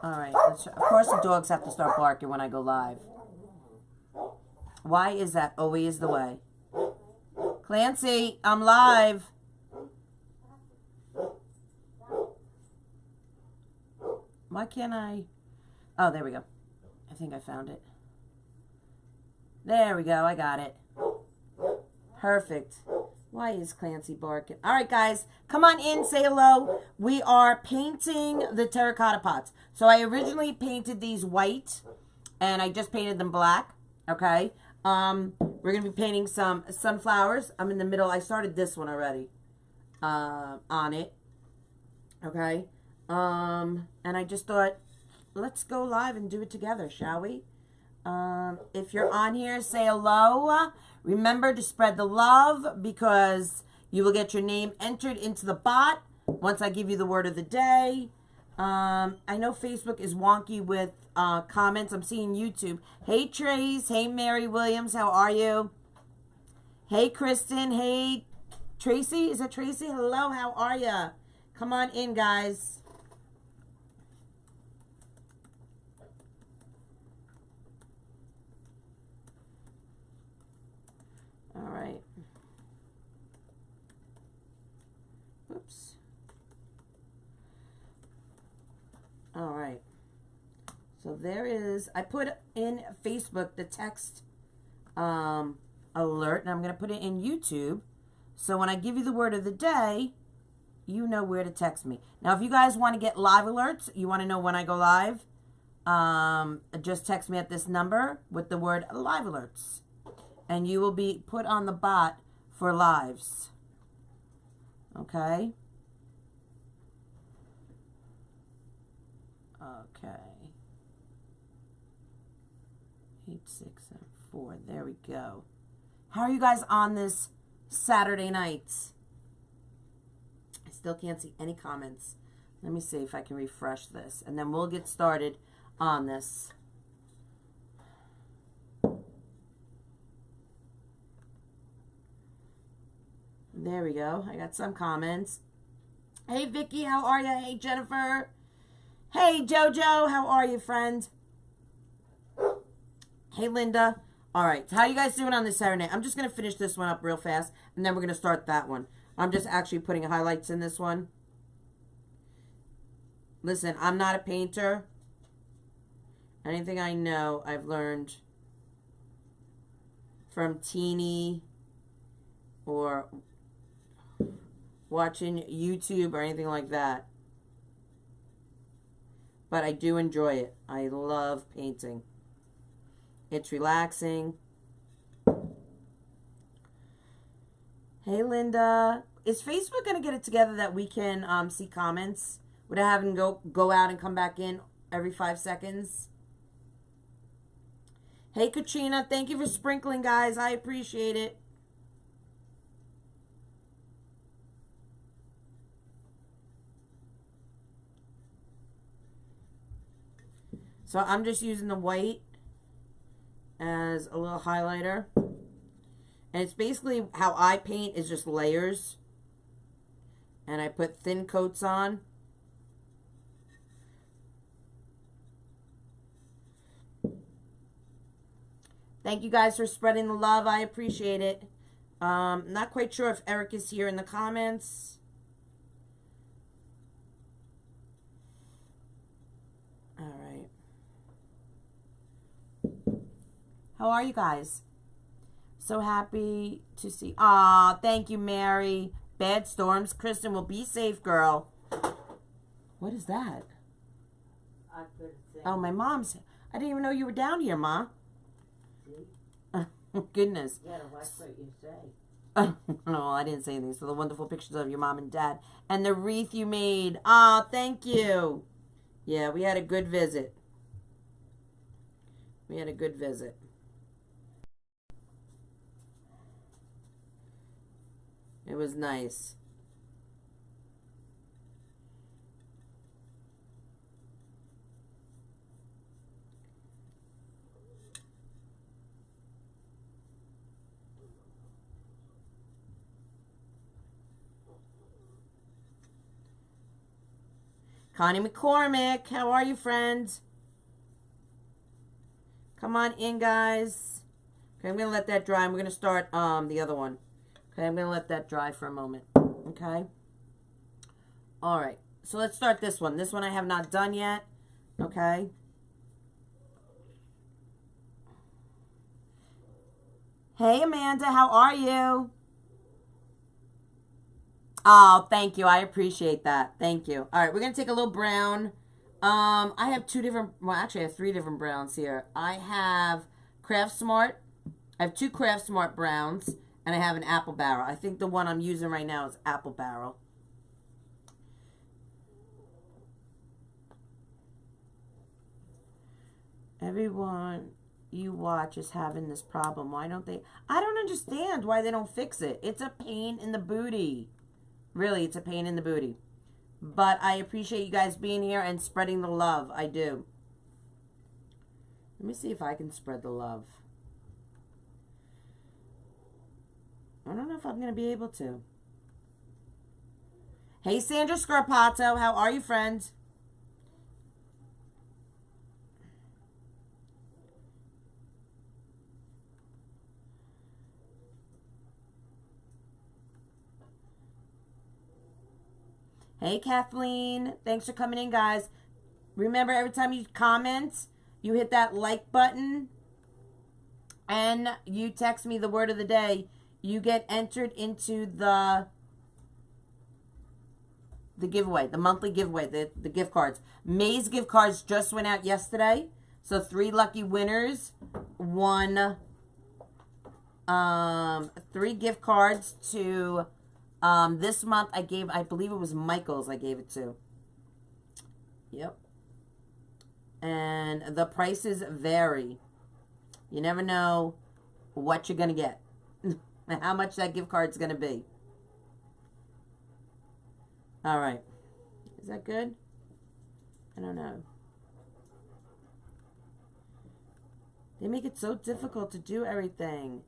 All right. Of course, the dogs have to start barking when I go live. Why is that always the way? Clancy, I'm live. Why can't I? Oh, there we go. I think I found it. There we go. I got it. Perfect. Why is Clancy barking? All right, guys. Come on in. Say hello. We are painting the terracotta pots. So I originally painted these white, and I just painted them black. Okay. We're going to be painting some sunflowers. I'm in the middle. I started this one already on it. Okay. And I just thought, let's go live and do it together, shall we? If you're on here, say hello. Remember to spread the love because you will get your name entered into the bot once I give you the word of the day. I know Facebook is wonky with comments. I'm seeing YouTube. Hey, Trace. Hey, Mary Williams. How are you? Hey, Kristen. Hey, Tracy. Is that Tracy? Hello. How are you? Come on in, guys. All right. Oops. All right. So there is, I put in Facebook the text alert, and I'm going to put it in YouTube. So when I give you the word of the day, you know where to text me. Now, if you guys want to get live alerts, you want to know when I go live, just text me at this number with the word live alerts. And you will be put on the bot for lives. Okay? Okay. 8, 6, and 4. There we go. How are you guys on this Saturday night? I still can't see any comments. Let me see if I can refresh this. And then we'll get started on this. There we go. I got some comments. Hey, Vicky, how are you? Hey, Jennifer. Hey, Jojo, how are you, friend? Hey, Linda. All right, how you guys doing on this Saturday night? I'm just going to finish this one up real fast, and then we're going to start that one. I'm just actually putting highlights in this one. Listen, I'm not a painter. Anything I know, I've learned from Teeny or watching YouTube or anything like that. But I do enjoy it. I love painting. It's relaxing. Hey, Linda. Is Facebook going to get it together that we can see comments without having to go out and come back in every 5 seconds? Hey, Katrina. Thank you for sprinkling, guys. I appreciate it. So I'm just using the white as a little highlighter. And it's basically how I paint is just layers. And I put thin coats on. Thank you guys for spreading the love. I appreciate it. Not quite sure if Eric is here in the comments. All right. How are you guys? So happy to see. Aw, thank you, Mary. Bad storms. Kristen will be safe, girl. What is that? Oh, my mom's. I didn't even know you were down here, Ma. Goodness. You gotta watch what you say. No, I didn't say anything. So the wonderful pictures of your mom and dad. And the wreath you made. Ah, thank you. Yeah, we had a good visit. We had a good visit. It was nice. Connie McCormick, how are you, friends? Come on in, guys. Okay, I'm going to let that dry. And we're going to start the other one. Okay, I'm going to let that dry for a moment. Okay. All right. So let's start this one. This one I have not done yet. Okay. Hey, Amanda, how are you? Oh, thank you. I appreciate that. Thank you. All right, we're going to take a little brown. I have actually I have 3 different browns here. I have Craft Smart. I have 2 Craft Smart browns, and I have an Apple Barrel. I think the one I'm using right now is Apple Barrel. Everyone you watch is having this problem. Why don't they? I don't understand why they don't fix it. It's a pain in the booty. Really, it's a pain in the booty. But I appreciate you guys being here and spreading the love. I do. Let me see if I can spread the love. I don't know if I'm going to be able to. Hey, Sandra Scarpato. How are you, friends? Hey, Kathleen. Thanks for coming in, guys. Remember, every time you comment, you hit that like button and you text me the word of the day. You get entered into the giveaway, the monthly giveaway, the gift cards. May's gift cards just went out yesterday. So 3 lucky winners won 3 gift cards to... this month I believe it was Michael's I gave it to. Yep. And the prices vary. You never know what you're going to get. And how much that gift card's going to be. All right. Is that good? I don't know. They make it so difficult to do everything.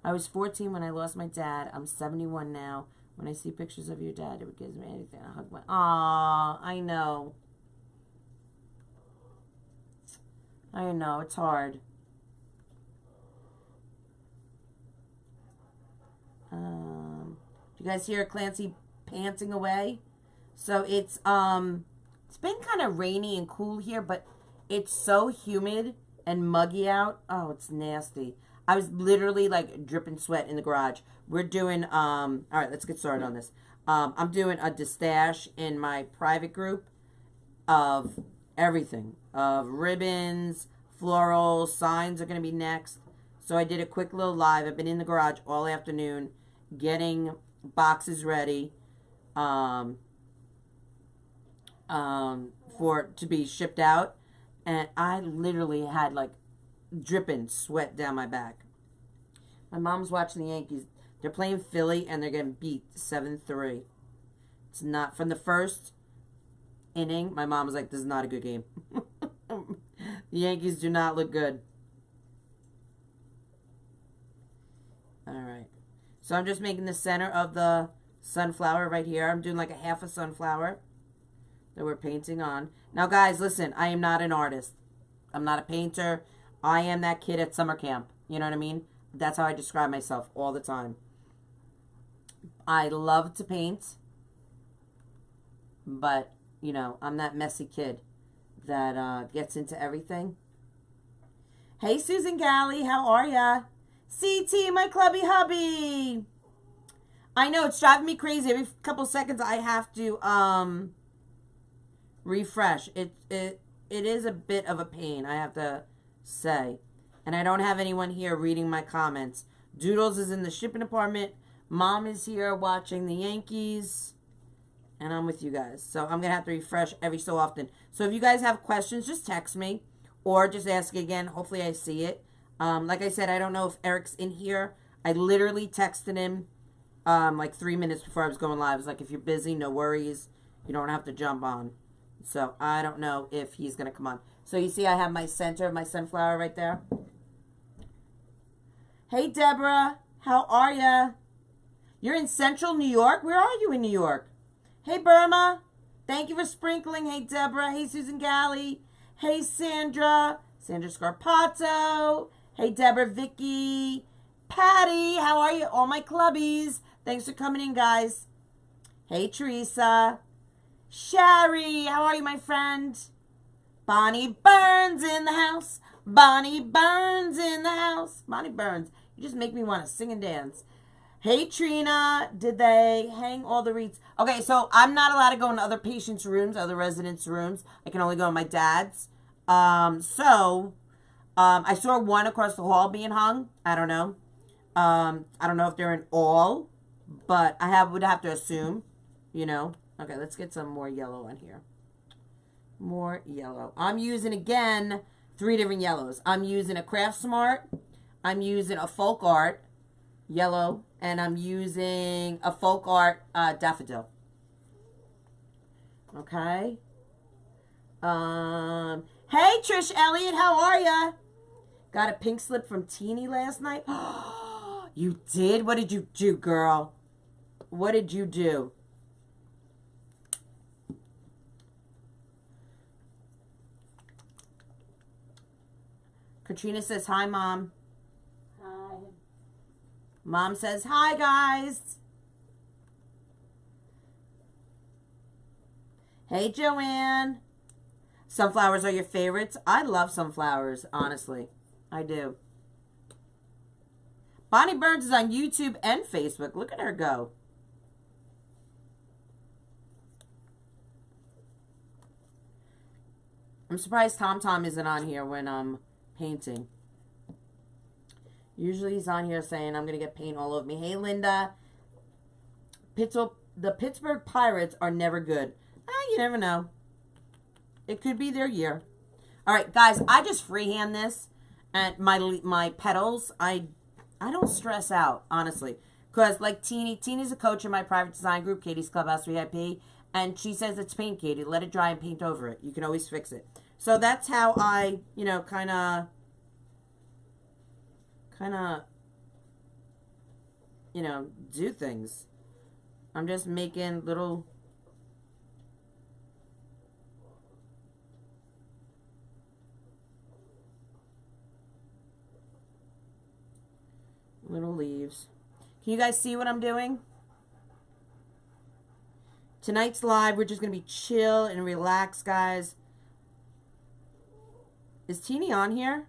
I was 14 when I lost my dad. I'm 71 now. When I see pictures of your dad, it gives me anything. I hug my... Aw, I know. I know, it's hard. Do you guys hear Clancy panting away? So it's been kind of rainy and cool here, but it's so humid and muggy out. Oh, it's nasty. I was literally like dripping sweat in the garage. We're doing, all right, let's get started on this. I'm doing a destash in my private group of everything. Of ribbons, florals, signs are going to be next. So I did a quick little live. I've been in the garage all afternoon getting boxes ready to be shipped out. And I literally had like dripping sweat down my back. My mom's watching the Yankees. They're playing Philly and they're getting beat 7-3. It's not from the first inning. My mom was like, "This is not a good game." The Yankees do not look good. All right. So I'm just making the center of the sunflower right here. I'm doing like a half a sunflower that we're painting on. Now, guys, listen. I am not an artist. I'm not a painter. I am that kid at summer camp. You know what I mean? That's how I describe myself all the time. I love to paint. But, you know, I'm that messy kid that gets into everything. Hey, Susan Galley. How are ya? CT, my clubby hubby. I know, it's driving me crazy. Every couple seconds I have to refresh. It is a bit of a pain, I have to say. And I don't have anyone here reading my comments. Doodles is in the shipping department. Mom is here watching the Yankees. And I'm with you guys. So I'm going to have to refresh every so often. So if you guys have questions, just text me. Or just ask again. Hopefully I see it. Like I said, I don't know if Eric's in here. I literally texted him like 3 minutes before I was going live. I was like, if you're busy, no worries. You don't have to jump on. So I don't know if he's going to come on. So you see I have my center of my sunflower right there. Hey, Deborah. How are ya? You're in central New York? Where are you in New York? Hey, Burma. Thank you for sprinkling. Hey, Deborah. Hey, Susan Galley. Hey, Sandra. Sandra Scarpato. Hey, Deborah, Vicky. Patty, how are you? All my clubbies. Thanks for coming in, guys. Hey, Teresa. Sherry, how are you, my friend? Bonnie Burns in the house. Bonnie Burns in the house. Bonnie Burns. You just make me want to sing and dance. Hey, Trina. Did they hang all the wreaths? Okay, so I'm not allowed to go in other patients' rooms, other residents' rooms. I can only go in my dad's. I saw one across the hall being hung. I don't know. I don't know if they're in all, but would have to assume, you know. Okay, let's get some more yellow on here. More yellow. I'm using, again, 3 different yellows. I'm using a Craft Smart. I'm using a Folk Art yellow. And I'm using a Folk Art Daffodil. Okay. Hey, Trish Elliott, how are ya? Got a pink slip from Teeny last night. You did? What did you do, girl? What did you do? Katrina says, hi, Mom. Hi. Mom says, hi, guys. Hey, Joanne. Sunflowers are your favorites? I love sunflowers, honestly. I do. Bonnie Burns is on YouTube and Facebook. Look at her go. I'm surprised Tom isn't on here when I'm painting. Usually he's on here saying, I'm going to get paint all over me. Hey, Linda. The Pittsburgh Pirates are never good. You never know. It could be their year. All right, guys, I just freehand this. And my petals, I don't stress out, honestly. Because, like, Teeny's a coach in my private design group, Katie's Clubhouse VIP. And she says it's paint, Katie. Let it dry and paint over it. You can always fix it. So that's how I, you know, kind of, you know, do things. I'm just making little leaves. Can you guys see what I'm doing? Tonight's live, we're just going to be chill and relax, guys. Is Teeny on here?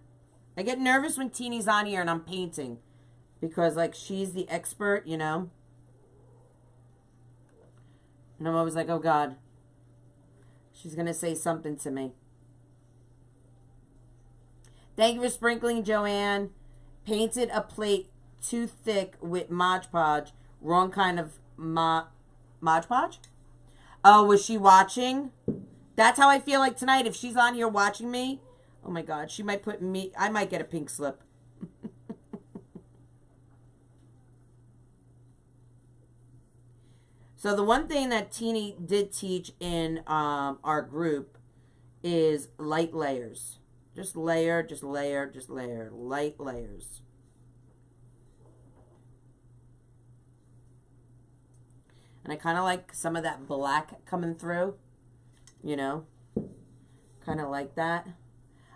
I get nervous when Teeny's on here and I'm painting. Because, like, she's the expert, you know? And I'm always like, oh, God. She's going to say something to me. Thank you for sprinkling, Joanne. Painted a plate too thick with Mod Podge. Wrong kind of Mod Podge? Oh, was she watching? That's how I feel like tonight. If she's on here watching me, oh my God, she might put me, I might get a pink slip. So the one thing that Teeny did teach in our group is light layers. Just layer, just layer, just layer. Light layers. And I kind of like some of that black coming through. You know? Kind of like that.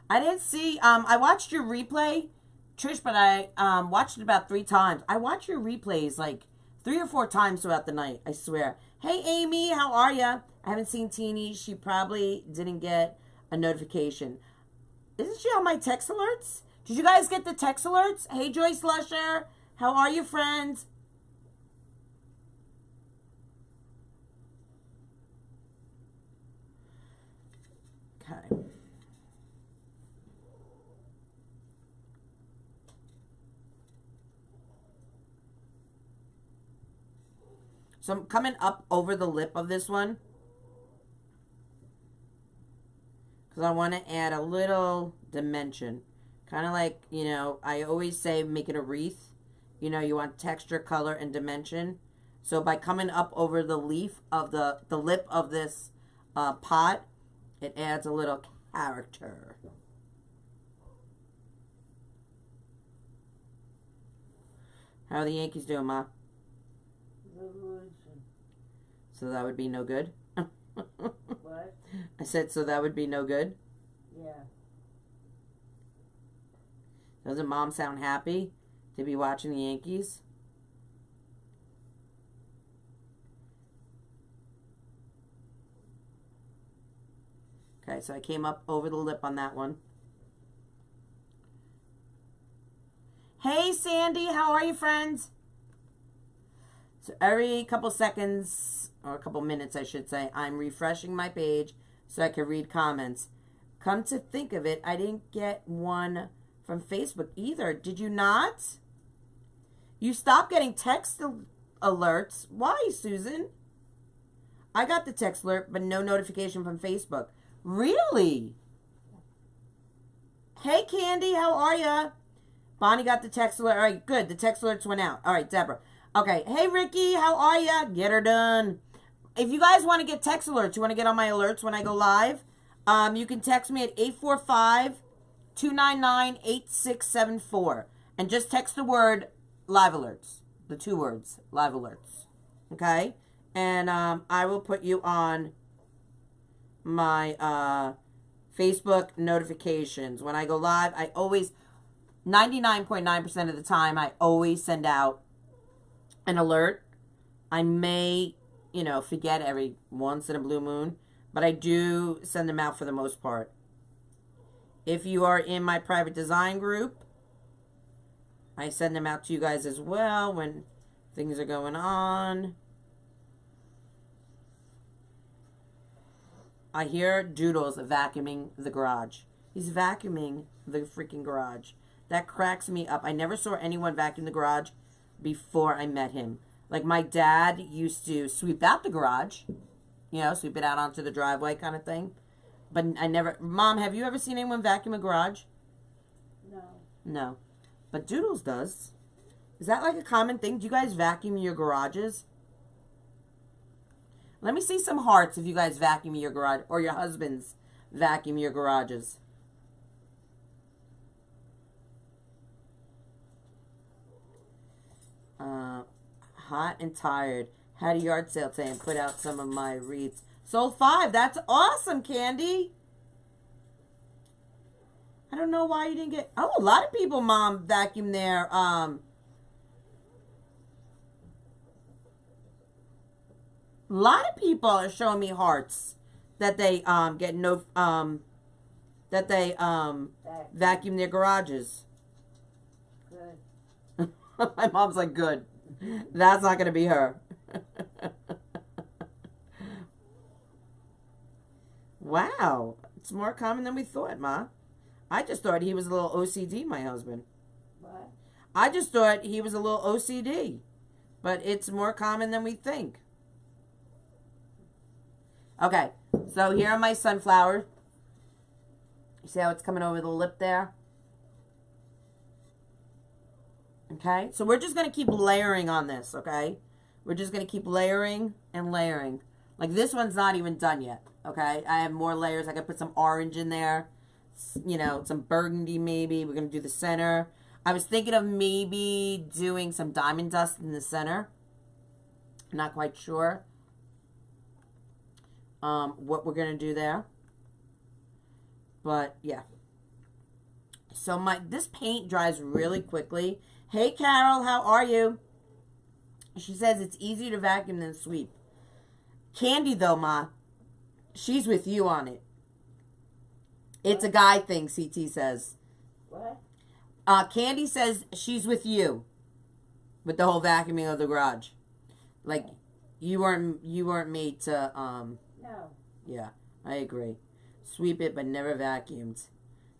I didn't see, I watched your replay, Trish, but I watched it about 3 times. I watch your replays like 3 or 4 times throughout the night, I swear. Hey, Amy, how are ya? I haven't seen Teeny. She probably didn't get a notification. Isn't she on my text alerts? Did you guys get the text alerts? Hey, Joyce Lusher, how are you, friends? Okay. So I'm coming up over the lip of this one. Because I want to add a little dimension. Kind of like, you know, I always say make it a wreath. You know, you want texture, color, and dimension. So by coming up over the leaf of the lip of this pot, it adds a little character. How are the Yankees doing, Ma? Losing. So that would be no good? What? I said, so that would be no good? Yeah. Doesn't Mom sound happy to be watching the Yankees? Okay, so I came up over the lip on that one. Hey, Sandy, how are you, friends? So every couple seconds, or a couple minutes, I should say, I'm refreshing my page so I can read comments. Come to think of it, I didn't get one from Facebook either. Did you not? You stopped getting text alerts. Why, Susan? I got the text alert, but no notification from Facebook. Really? Hey, Candy, how are ya? Bonnie got the text alert. All right, good. The text alerts went out. All right, Deborah. Okay. Hey, Ricky, how are ya? Get her done. If you guys want to get text alerts, you want to get on my alerts when I go live, you can text me at 845-299-8674. And just text the word live alerts. The 2 words, live alerts. Okay? And I will put you on my Facebook notifications. When I go live, I always, 99.9% of the time, I always send out an alert. I may, forget every once in a blue moon, but I do send them out for the most part. If you are in my private design group, I send them out to you guys as well when things are going on. I hear Doodles vacuuming the garage. He's vacuuming the freaking garage. That cracks me up. I never saw anyone vacuum the garage before I met him. Like, my dad used to sweep out the garage. Sweep it out onto the driveway kind of thing. But I never... Mom, have you ever seen anyone vacuum a garage? No. No. But Doodles does. Is that like a common thing? Do you guys vacuum your garages? Let me see some hearts if you guys vacuum your garage. Or your husbands vacuum your garages. Hot and tired. Had a yard sale today and put out some of my wreaths. Sold 5. That's awesome, Candy. I don't know why you didn't get... Oh, a lot of people, Mom, vacuum their... A lot of people are showing me hearts that they get no... that they vacuum their garages. Good. My mom's like, good. That's not going to be her. Wow. It's more common than we thought, Ma. I just thought he was a little OCD, my husband. What? I just thought he was a little OCD. But it's more common than we think. Okay. So here are my sunflowers. You see how it's coming over the lip there? Okay, so we're just going to keep layering on this, okay? We're just going to keep layering and layering. Like, this one's not even done yet, okay? I have more layers. I could put some orange in there, some burgundy maybe. We're going to do the center. I was thinking of maybe doing some diamond dust in the center. I'm not quite sure what we're going to do there. But, yeah. So, this paint dries really quickly. Hey, Carol, how are you? She says it's easier to vacuum than sweep. Candy, though, Ma, she's with you on it. It's a guy thing, CT says. What? Candy says she's with you with the whole vacuuming of the garage. Like, you weren't made to, No. Yeah, I agree. Sweep it, but never vacuumed.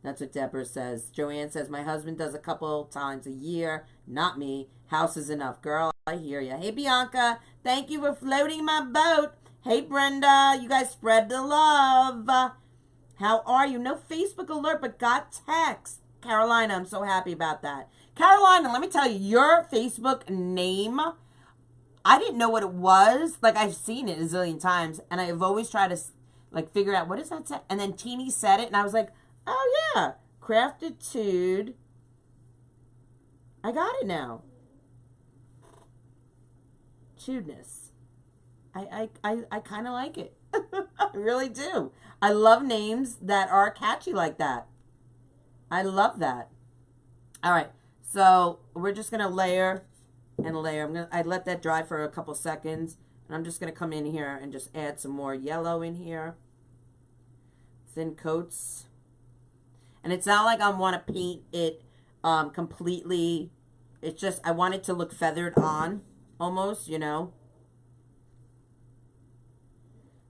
That's what Deborah says. Joanne says, my husband does a couple times a year. Not me. House is enough. Girl, I hear ya. Hey, Bianca. Thank you for floating my boat. Hey, Brenda. You guys spread the love. How are you? No Facebook alert, but got text. Carolina, I'm so happy about that. Carolina, let me tell you, your Facebook name, I didn't know what it was. Like, I've seen it a zillion times, and I've always tried to, like, figure out, what does that say? And then Teeny said it, and I was like, oh, yeah. Craftitude. I got it now. chewedness. I kind of like it. I really do. I love names that are catchy like that. I love that. All right, so we're just gonna layer and layer. I let that dry for a couple seconds, and I'm just gonna come in here and just add some more yellow in here. Thin coats, and it's not like I want to paint it completely. It's just I want it to look feathered on, almost, you know.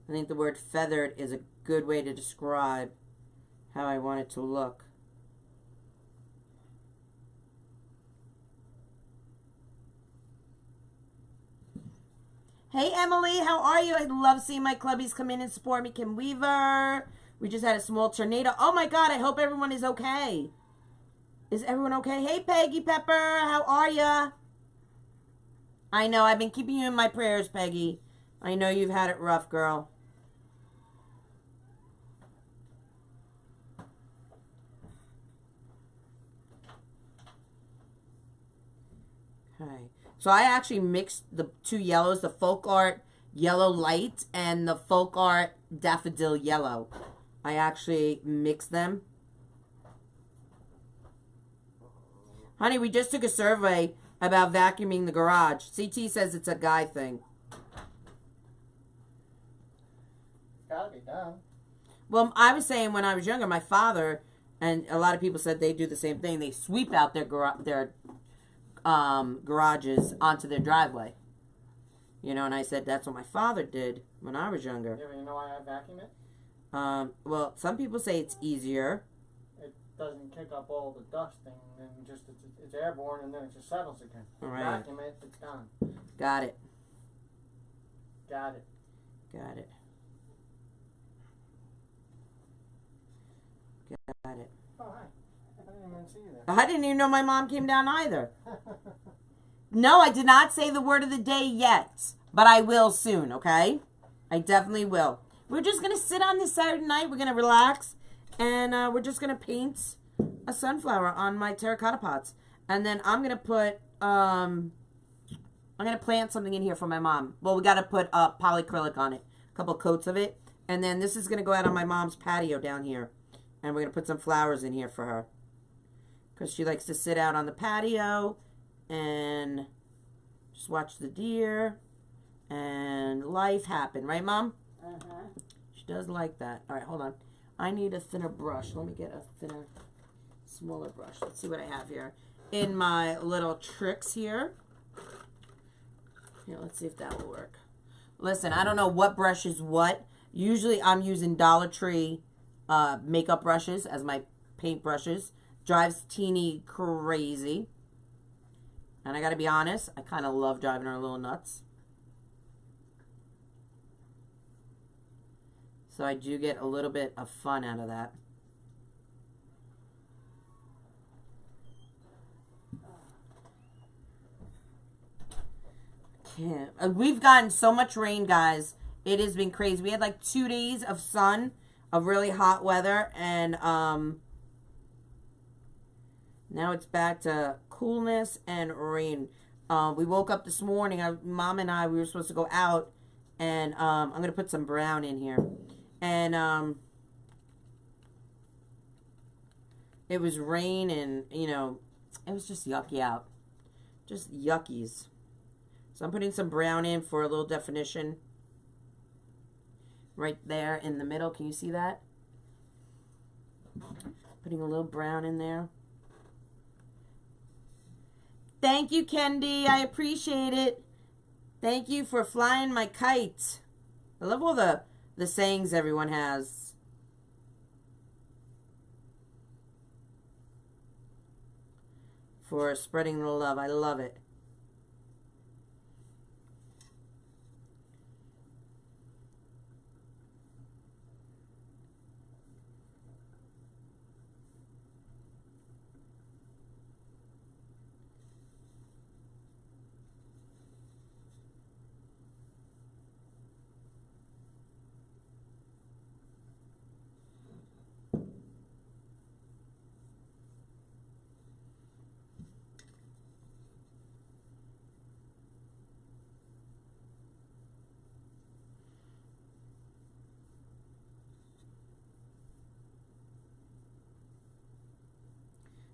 I think the word feathered is a good way to describe how I want it to look. Hey, Emily, how are you? I love seeing my clubbies come in and support me. Kim Weaver. We just had a small tornado. Oh, my God. I hope everyone is okay. Is everyone okay? Hey, Peggy Pepper. How are ya? I know. I've been keeping you in my prayers, Peggy. I know you've had it rough, girl. Okay. So I actually mixed the two yellows, the Folk Art Yellow Light and the Folk Art Daffodil Yellow. I actually mixed them. Honey, we just took a survey about vacuuming the garage. CT says it's a guy thing. It's gotta be done. Well, I was saying when I was younger, my father, and a lot of people said they do the same thing. They sweep out their garages onto their driveway. You know, and I said that's what my father did when I was younger. Yeah, but you know why I vacuum it? Well, some people say it's easier. It doesn't kick up all the dust and just it's airborne and then it just settles again. Right. Vacuum it, it's done. Got it. Got it. Got it. Got it. Oh, hi. I didn't even see you there. I didn't even know my mom came down either. No, I did not say the word of the day yet, but I will soon, okay? I definitely will. We're just going to sit on this Saturday night. We're going to relax, and we're just going to paint a sunflower on my terracotta pots. And then I'm going to put, I'm going to plant something in here for my mom. Well, we got to put polyacrylic on it, a couple coats of it. And then this is going to go out on my mom's patio down here. And we're going to put some flowers in here for her. Because she likes to sit out on the patio and just watch the deer and life happen. Right, Mom? Uh-huh. She does like that. All right, hold on. I need a thinner brush. Let me get a thinner, smaller brush. Let's see what I have here. In my little tricks here. Here, let's see if that will work. Listen, I don't know what brush is what. Usually I'm using Dollar Tree makeup brushes as my paint brushes. Drives Teeny crazy. And I gotta be honest, I kind of love driving her a little nuts. So I do get a little bit of fun out of that. We've gotten so much rain, guys. It has been crazy. We had like 2 days of sun, of really hot weather, and now it's back to coolness and rain. We woke up this morning. Mom and I, we were supposed to go out, and I'm going to put some brown in here. And it was rain and, you know, it was just yucky out. Just yuckies. So I'm putting some brown in for a little definition. Right there in the middle. Can you see that? Putting a little brown in there. Thank you, Kendi. I appreciate it. Thank you for flying my kite. I love all the sayings everyone has. For spreading the love. I love it.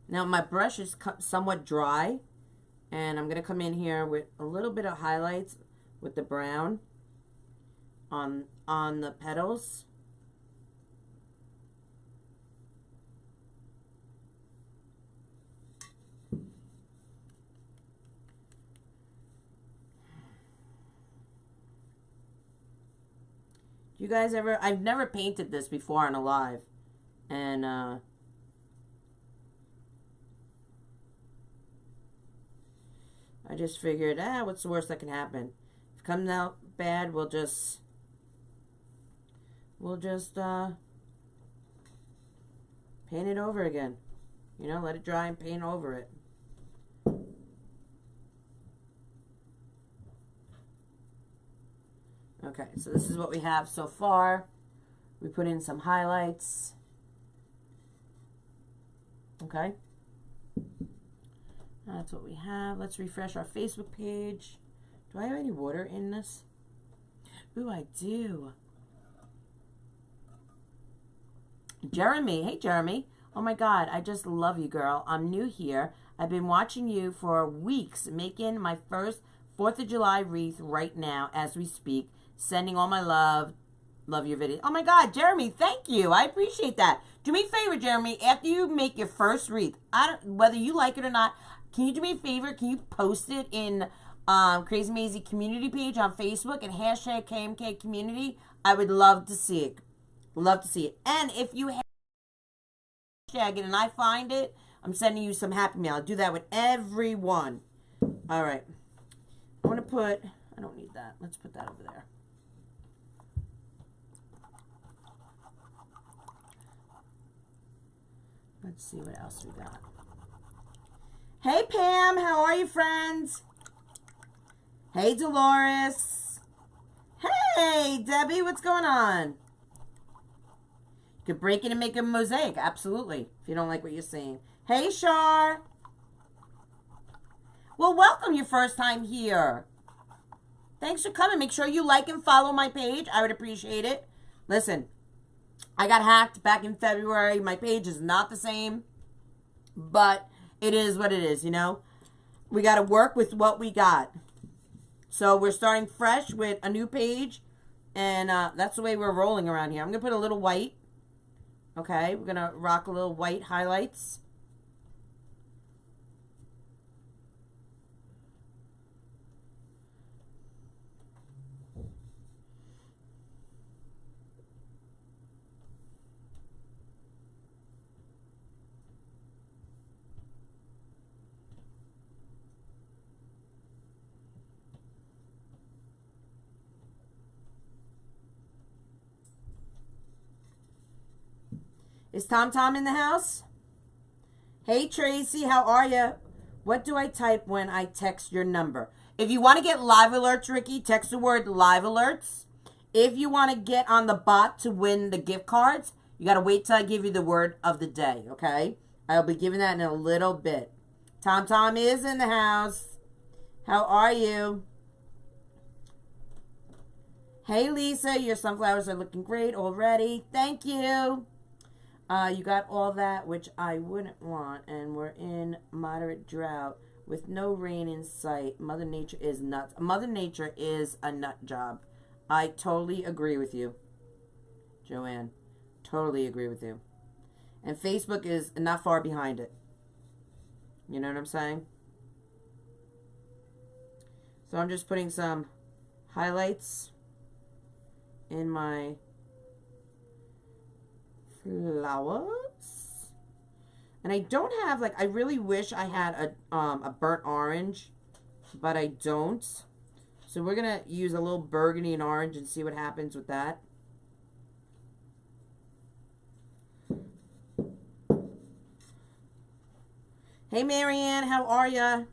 Now my brush is somewhat dry, and I'm going to come in here with a little bit of highlights with the brown on the petals. You guys ever, I've never painted this before on a live, and I just figured, what's the worst that can happen? If it comes out bad, we'll just paint it over again. You know, let it dry and paint over it. Okay, so this is what we have so far. We put in some highlights. Okay. That's what we have. Let's refresh our Facebook page. Do I have any water in this? Ooh, I do. Jeremy. Hey, Jeremy. Oh, my God. I just love you, girl. I'm new here. I've been watching you for weeks, making my first 4th of July wreath right now as we speak. Sending all my love. Love your video. Oh, my God. Jeremy, thank you. I appreciate that. Do me a favor, Jeremy. After you make your first wreath, whether you like it or not, can you do me a favor? Can you post it in Krazy Mazie community page on Facebook and hashtag KMK community? I would love to see it. Love to see it. And if you hashtag it and I find it, I'm sending you some happy mail. I'll do that with everyone. All right. I want to put, I don't need that. Let's put that over there. Let's see what else we got. Hey, Pam. How are you, friends? Hey, Dolores. Hey, Debbie. What's going on? You could break it and make a mosaic. Absolutely. If you don't like what you're seeing. Hey, Shar. Well, welcome your first time here. Thanks for coming. Make sure you like and follow my page. I would appreciate it. Listen. I got hacked back in February. My page is not the same, but it is what it is, you know? We got to work with what we got. So we're starting fresh with a new page, and that's the way we're rolling around here. I'm going to put a little white. Okay, we're going to rock a little white highlights. Is Tom Tom in the house? Hey, Tracy, how are you? What do I type when I text your number? If you want to get live alerts, Ricky, text the word live alerts. If you want to get on the bot to win the gift cards, you got to wait till I give you the word of the day, okay? I'll be giving that in a little bit. Tom Tom is in the house. How are you? Hey, Lisa, your sunflowers are looking great already. Thank you. You got all that, which I wouldn't want, and we're in moderate drought with no rain in sight. Mother Nature is nuts. Mother Nature is a nut job. I totally agree with you, Joanne. Totally agree with you. And Facebook is not far behind it. You know what I'm saying? So I'm just putting some highlights in my flowers, and I don't have, like, I really wish I had a burnt orange, but I don't. So we're gonna use a little burgundy and orange and see what happens with that. Hey, Marianne, how are ya?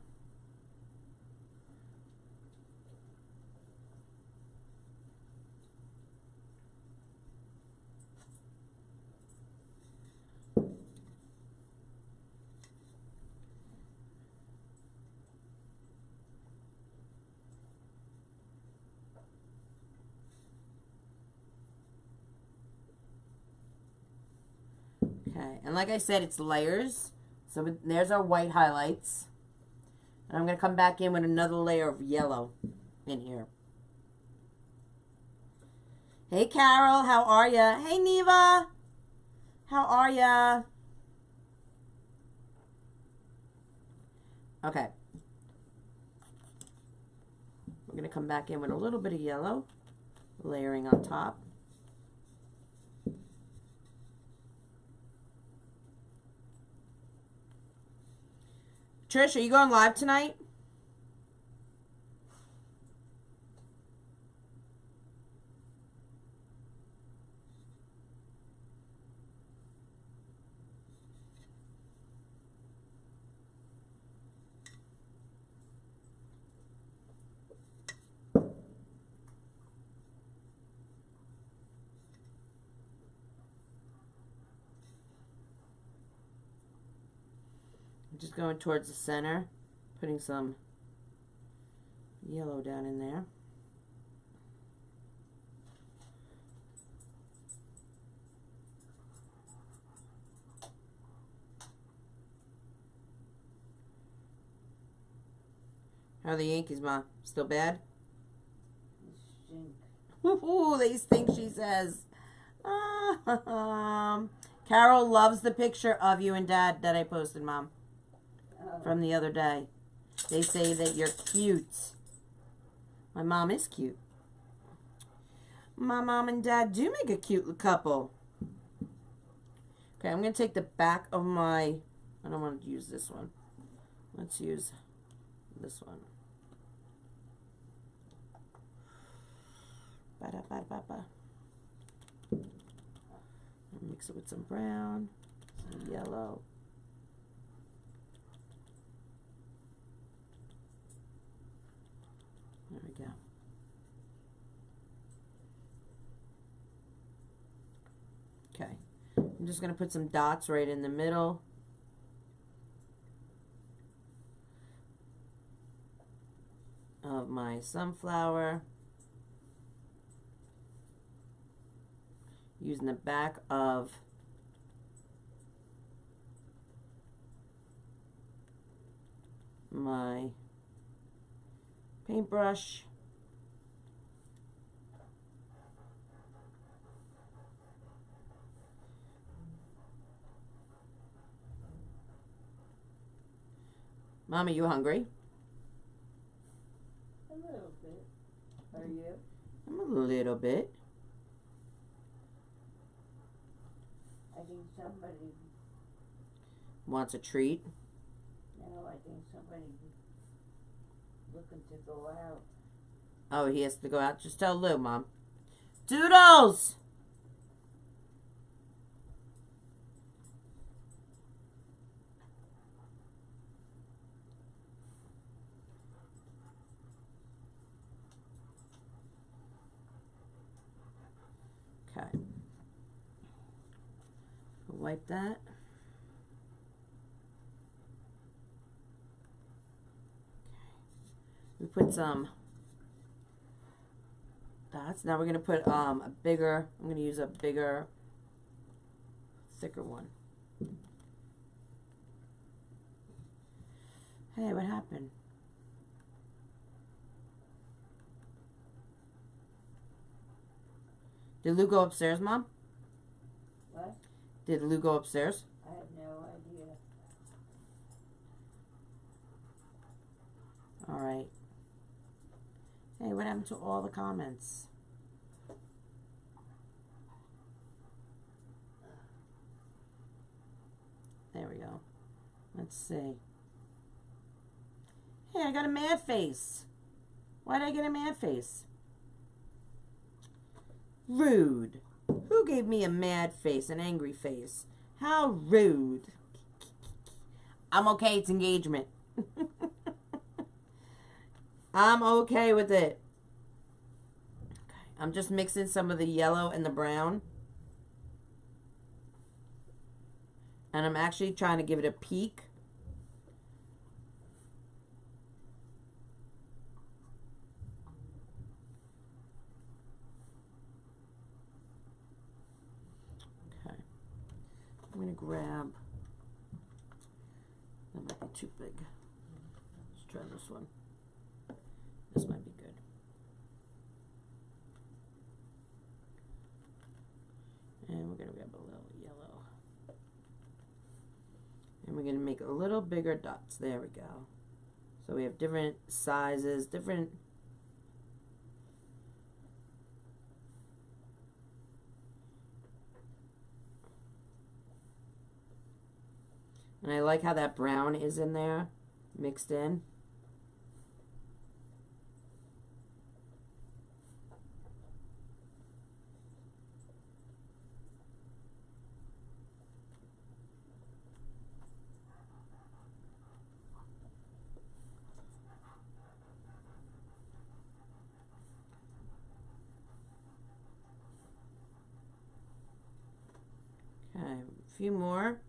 Okay, and like I said, it's layers. So there's our white highlights. And I'm going to come back in with another layer of yellow in here. Hey, Carol, how are ya? Hey, Neva, how are ya? Okay. We're going to come back in with a little bit of yellow, layering on top. Trish, are you going live tonight? I'm just going towards the center, putting some yellow down in there. How are the Yankees, Ma? Still bad? They stink. Ooh, they stink, she says. Carol loves the picture of you and Dad that I posted, Mom, from the other day. They say that you're cute. My mom is cute. My mom and Dad do make a cute couple. Okay, I'm going to take the back of my... I don't want to use this one. Let's use this one. Ba-da-ba-ba-ba. Mix it with some brown, some yellow. There we go. Okay. I'm just going to put some dots right in the middle. Of my sunflower. Using the back of my paintbrush. Mom, are you hungry? A little bit. Are you? I'm a little bit. I think somebody... Wants a treat? No, I think somebody looking to go out. Oh, he has to go out? Just tell Lou, Mom. Doodles! Okay. Wipe that. We put some dots. Now we're going to put a bigger, I'm going to use a bigger, thicker one. Hey, what happened? Did Lou go upstairs, Mom? What? Did Lou go upstairs? I have no idea. All right. Hey, what happened to all the comments? There we go. Let's see. Hey, I got a mad face. Why did I get a mad face? Rude. Who gave me a mad face, an angry face? How rude. I'm okay, it's engagement. I'm okay with it. Okay, I'm just mixing some of the yellow and the brown. And I'm actually trying to give it a peak. Okay. I'm going to grab too big. Let's try this one. This might be good. And we're going to grab a little yellow. And we're going to make a little bigger dots. There we go. So we have different sizes, different... And I like how that brown is in there, mixed in. Okay, a few more.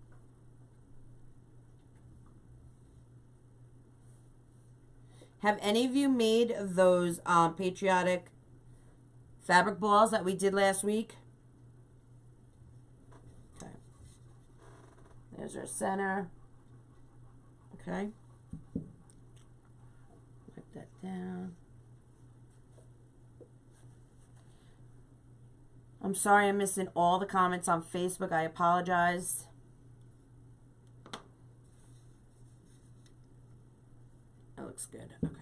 Have any of you made those patriotic fabric balls that we did last week? Okay. There's our center. Okay. Wipe that down. I'm sorry I'm missing all the comments on Facebook. I apologize. That looks good. Okay.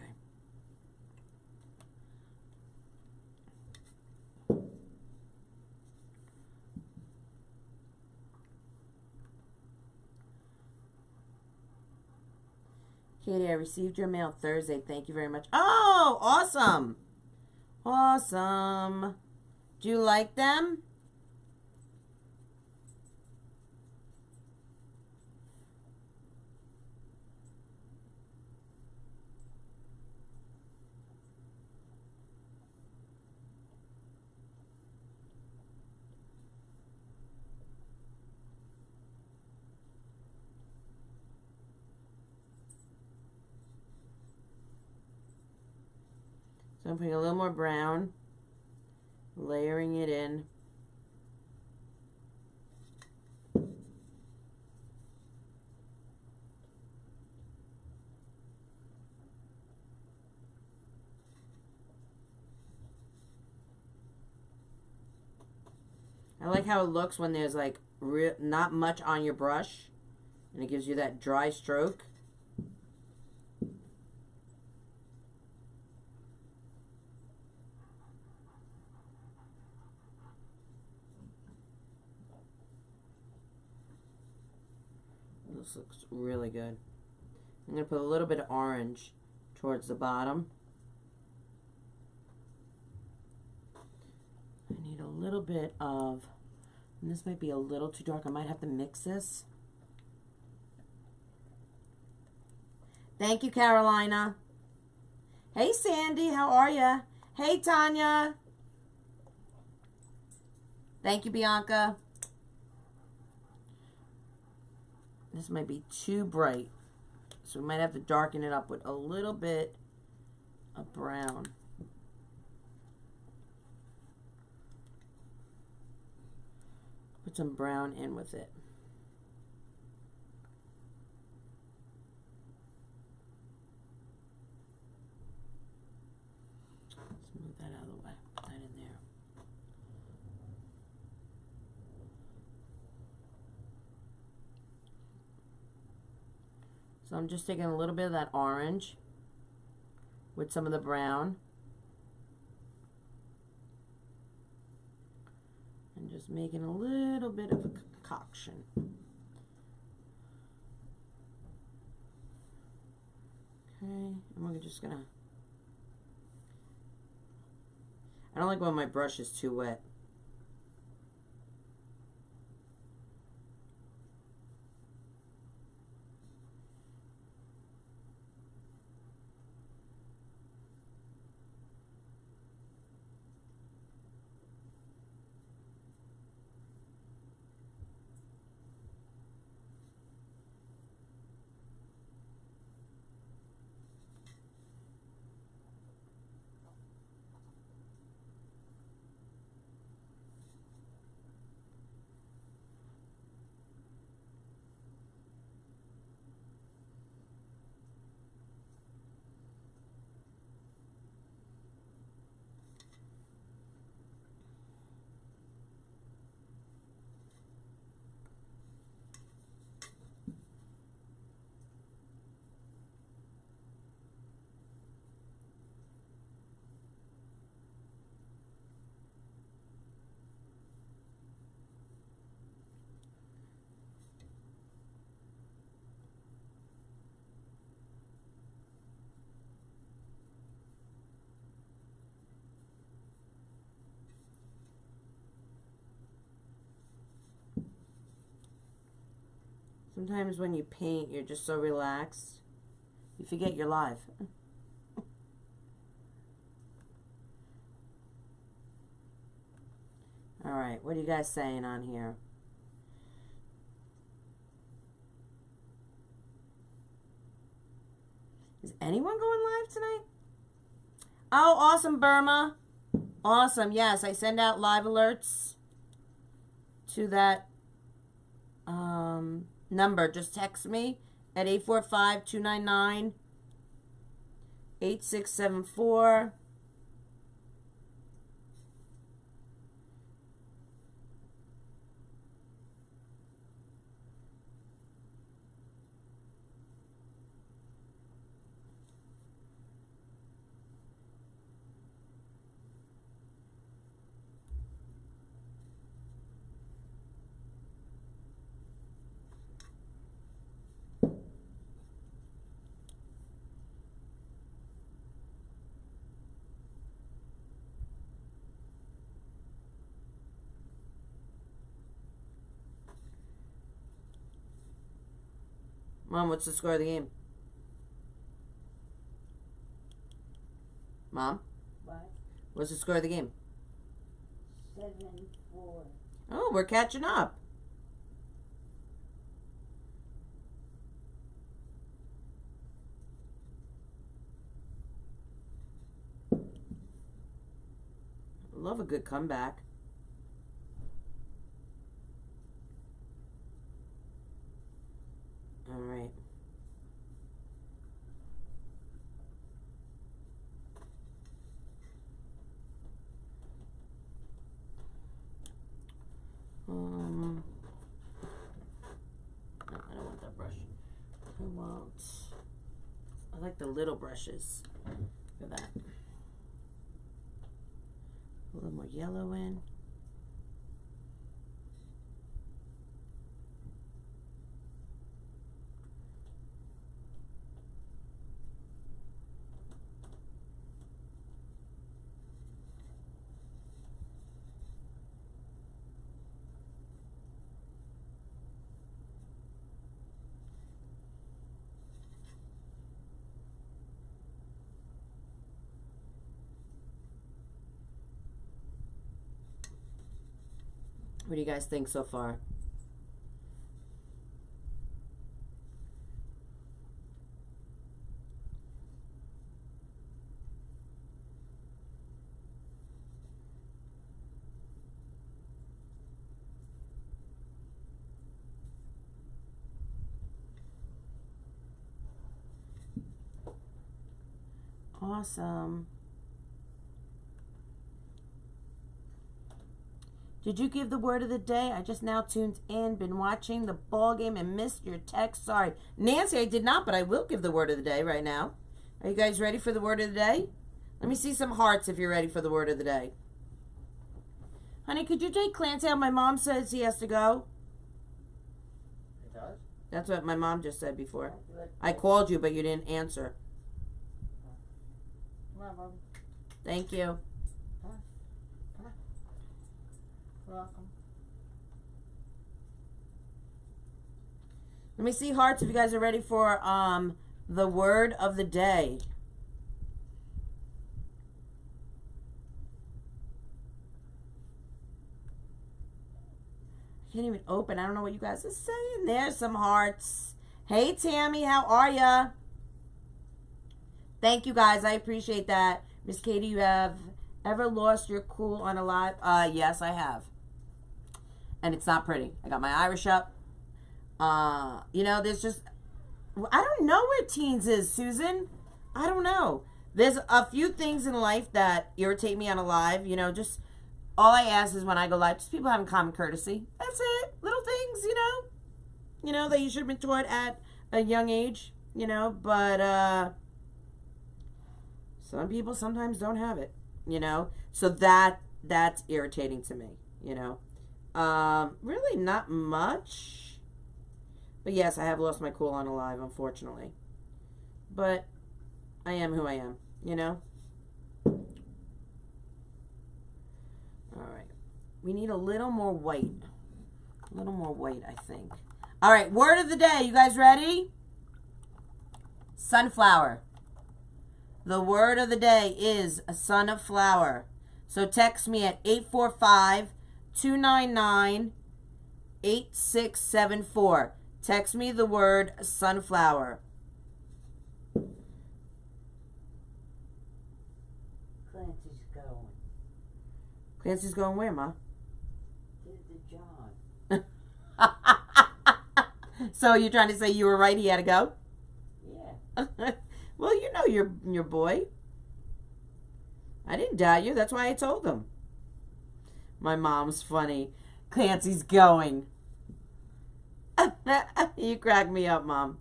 Katie, I received your mail Thursday. Thank you very much. Oh, awesome. Awesome. Do you like them? So I'm putting a little more brown, layering it in. I like how it looks when there's like not much on your brush, and it gives you that dry stroke. This looks really good. I'm going to put a little bit of orange towards the bottom. I need a little bit of, and this might be a little too dark. I might have to mix this. Thank you, Carolina. Hey, Sandy, how are you? Hey, Tanya. Thank you, Bianca. This might be too bright, so we might have to darken it up with a little bit of brown. Put some brown in with it. Let's move that out of the way. Put that in there. So I'm just taking a little bit of that orange with some of the brown and just making a little bit of a concoction. Okay, and we're just gonna, I don't like when my brush is too wet. Sometimes when you paint, you're just so relaxed. You forget you're live. All right, what are you guys saying on here? Is anyone going live tonight? Oh, awesome, Burma. Awesome, yes. I send out live alerts to that number. Just text me at 845-299-8674. Mom, what's the score of the game? Mom? What? What's the score of the game? 7-4. Oh, we're catching up. Love a good comeback. All right. No, I don't want that brush. I want. I like the little brushes for that. A little more yellow in. What do you guys think so far? Awesome. Did you give the word of the day? I just now tuned in, been watching the ball game and missed your text. Sorry. Nancy, I did not, but I will give the word of the day right now. Are you guys ready for the word of the day? Let me see some hearts if you're ready for the word of the day. Honey, could you take Clancy out? My mom says he has to go. It does? That's what my mom just said before. I called you, but you didn't answer. Come on, Mom. Thank you. Come on. Come on. You're welcome. Let me see hearts if you guys are ready for the word of the day. I can't even open. I don't know what you guys are saying. There's some hearts. Hey, Tammy, how are ya? Thank you, guys. I appreciate that. Miss Katie, you have ever lost your cool on a live? Yes, I have. And it's not pretty. I got my Irish up. You know, there's just... I don't know where teens is, Susan. I don't know. There's a few things in life that irritate me on a live. You know, just... all I ask is when I go live, just people having common courtesy. That's it. Little things, you know. You know, that you should have been taught at a young age, you know. But, some people sometimes don't have it, you know. So that's irritating to me, you know. Really not much. But yes, I have lost my cool on a live, unfortunately. But I am who I am, you know. All right. We need a little more white. A little more white, I think. All right, word of the day. You guys ready? Sunflower. The word of the day is a sunflower. So text me at 845-299-8674. Text me the word sunflower. Clancy's going. Clancy's going where, Ma? Did the job. So you're trying to say you were right, he had to go? Yeah. Well, you know your boy. I didn't doubt you. That's why I told him. My mom's funny. Clancy's going. You crack me up, Mom.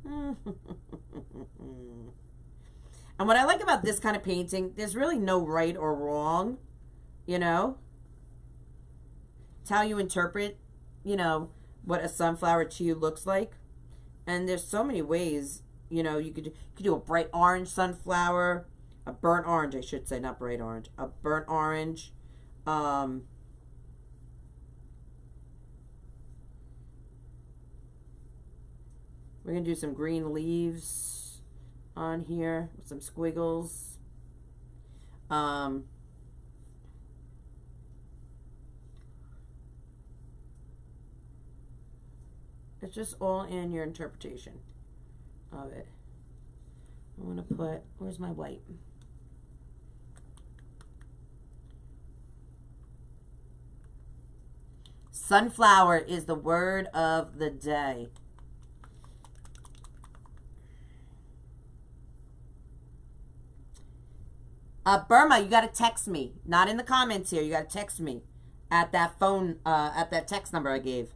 And what I like about this kind of painting, there's really no right or wrong, you know? It's how you interpret, you know, what a sunflower to you looks like. And there's so many ways, you know, you could do a bright orange sunflower, a burnt orange, I should say, not bright orange, a burnt orange. We're going to do some green leaves on here with some squiggles. It's just all in your interpretation of it. I'm going to put, where's my white? Sunflower is the word of the day. Burma, you got to text me. Not in the comments here. You got to text me at that phone, at that text number I gave.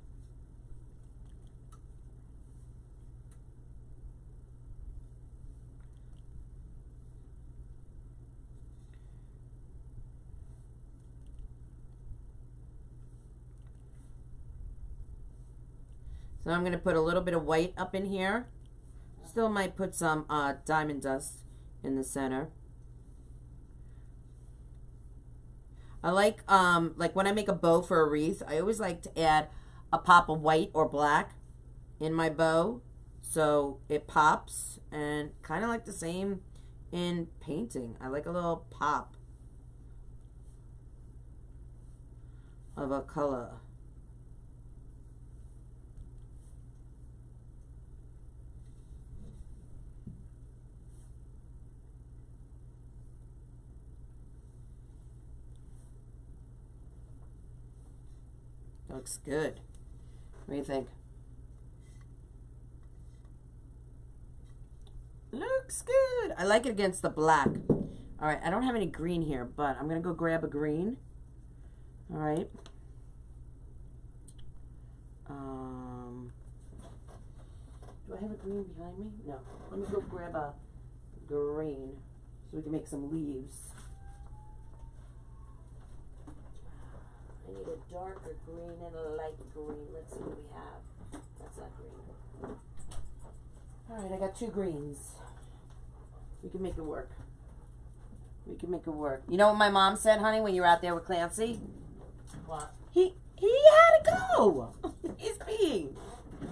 So I'm going to put a little bit of white up in here. Still might put some diamond dust in the center. I like when I make a bow for a wreath, I always like to add a pop of white or black in my bow so it pops, and kind of like the same in painting. I like a little pop of a color. Looks good. What do you think? Looks good. I like it against the black. All right, I don't have any green here, but I'm going to go grab a green. All right. Do I have a green behind me? No. Let me go grab a green so we can make some leaves. I need a darker green and a light green. Let's see what we have. That's not green. Alright, I got two greens. We can make it work. We can make it work. You know what my mom said, honey, when you were out there with Clancy? What? He had to go. He's peeing.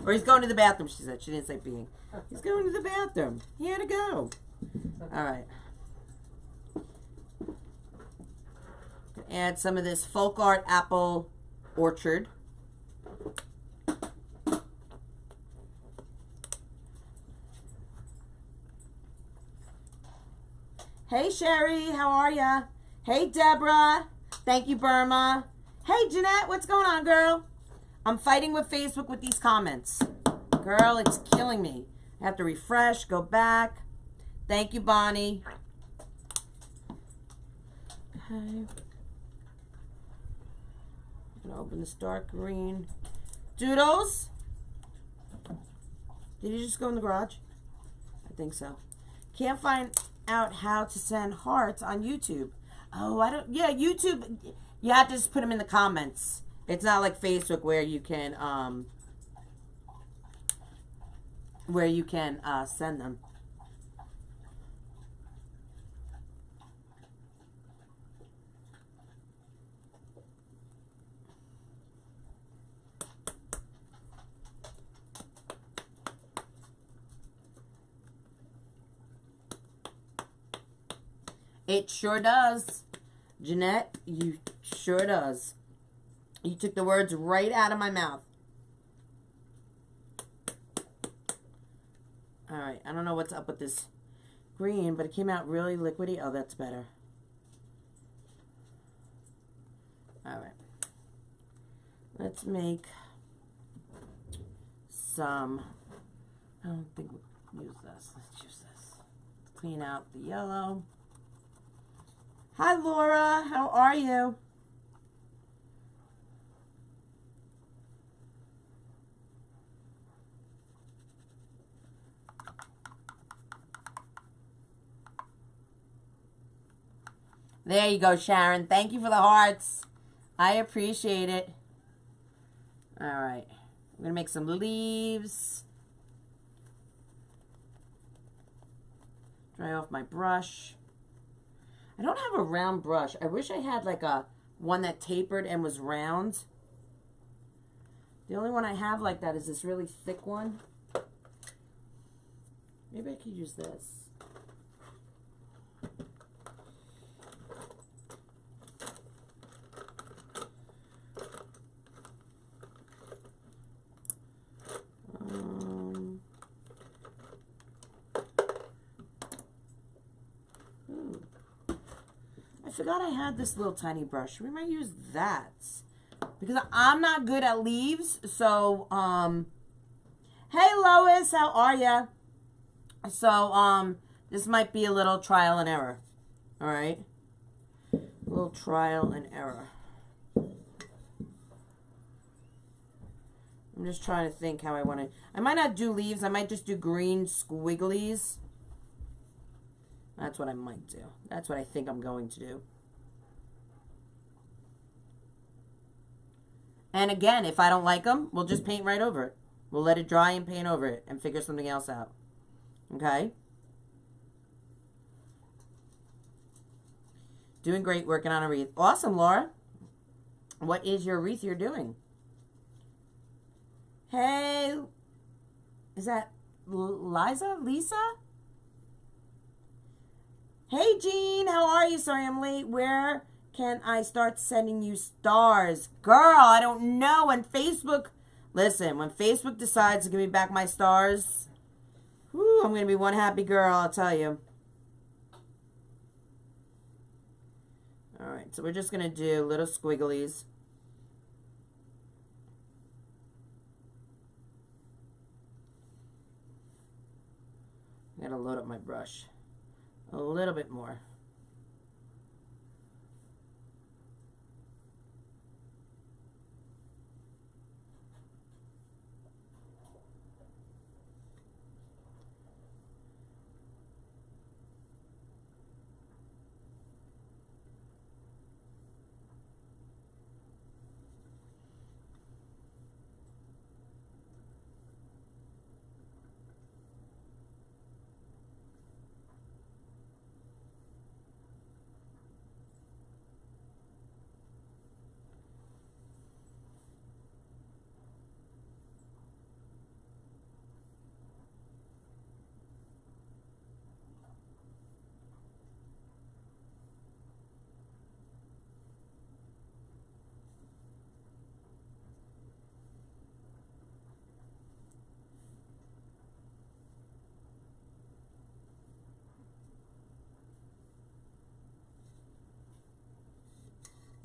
Or he's going to the bathroom, she said. She didn't say peeing. He's going to the bathroom. He had to go. Alright. Add some of this Folk Art Apple Orchard. Hey Sherry, how are ya? Hey Deborah, thank you Burma. Hey Jeanette, what's going on, girl? I'm fighting with Facebook with these comments. Girl, it's killing me. I have to refresh, go back. Thank you, Bonnie. Okay. I'm gonna open this dark green. Doodles? Did you just go in the garage? I think so. Can't find out how to send hearts on YouTube. Oh, I don't. Yeah, YouTube. You have to just put them in the comments. It's not like Facebook where you can send them. It sure does. Jeanette, you sure does. You took the words right out of my mouth. All right, I don't know what's up with this green, but it came out really liquidy. Oh, that's better. All right. Let's make some, I don't think we'll use this. Let's use this. Let's clean out the yellow. Hi, Laura. How are you? There you go, Sharon. Thank you for the hearts. I appreciate it. All right. I'm going to make some leaves. Dry off my brush. I don't have a round brush. I wish I had like a one that tapered and was round. The only one I have like that is this really thick one. Maybe I could use this. I forgot I had this little tiny brush. We might use that because I'm not good at leaves. So, hey Lois, how are ya? So, this might be a little trial and error. All right, a little trial and error. I'm just trying to think how I want to. I might not do leaves. I might just do green squigglies. That's what I might do. That's what I think I'm going to do. And again, if I don't like them, we'll just paint right over it. We'll let it dry and paint over it and figure something else out. Okay? Doing great, working on a wreath. Awesome, Laura. What is your wreath you're doing? Hey, is that Liza? Lisa? Hey, Jean, how are you? Sorry I'm late. Where can I start sending you stars? Girl, I don't know. When Facebook, listen, when Facebook decides to give me back my stars, whew, I'm going to be one happy girl, I'll tell you. All right, so we're just going to do little squigglies. I got to load up my brush a little bit more.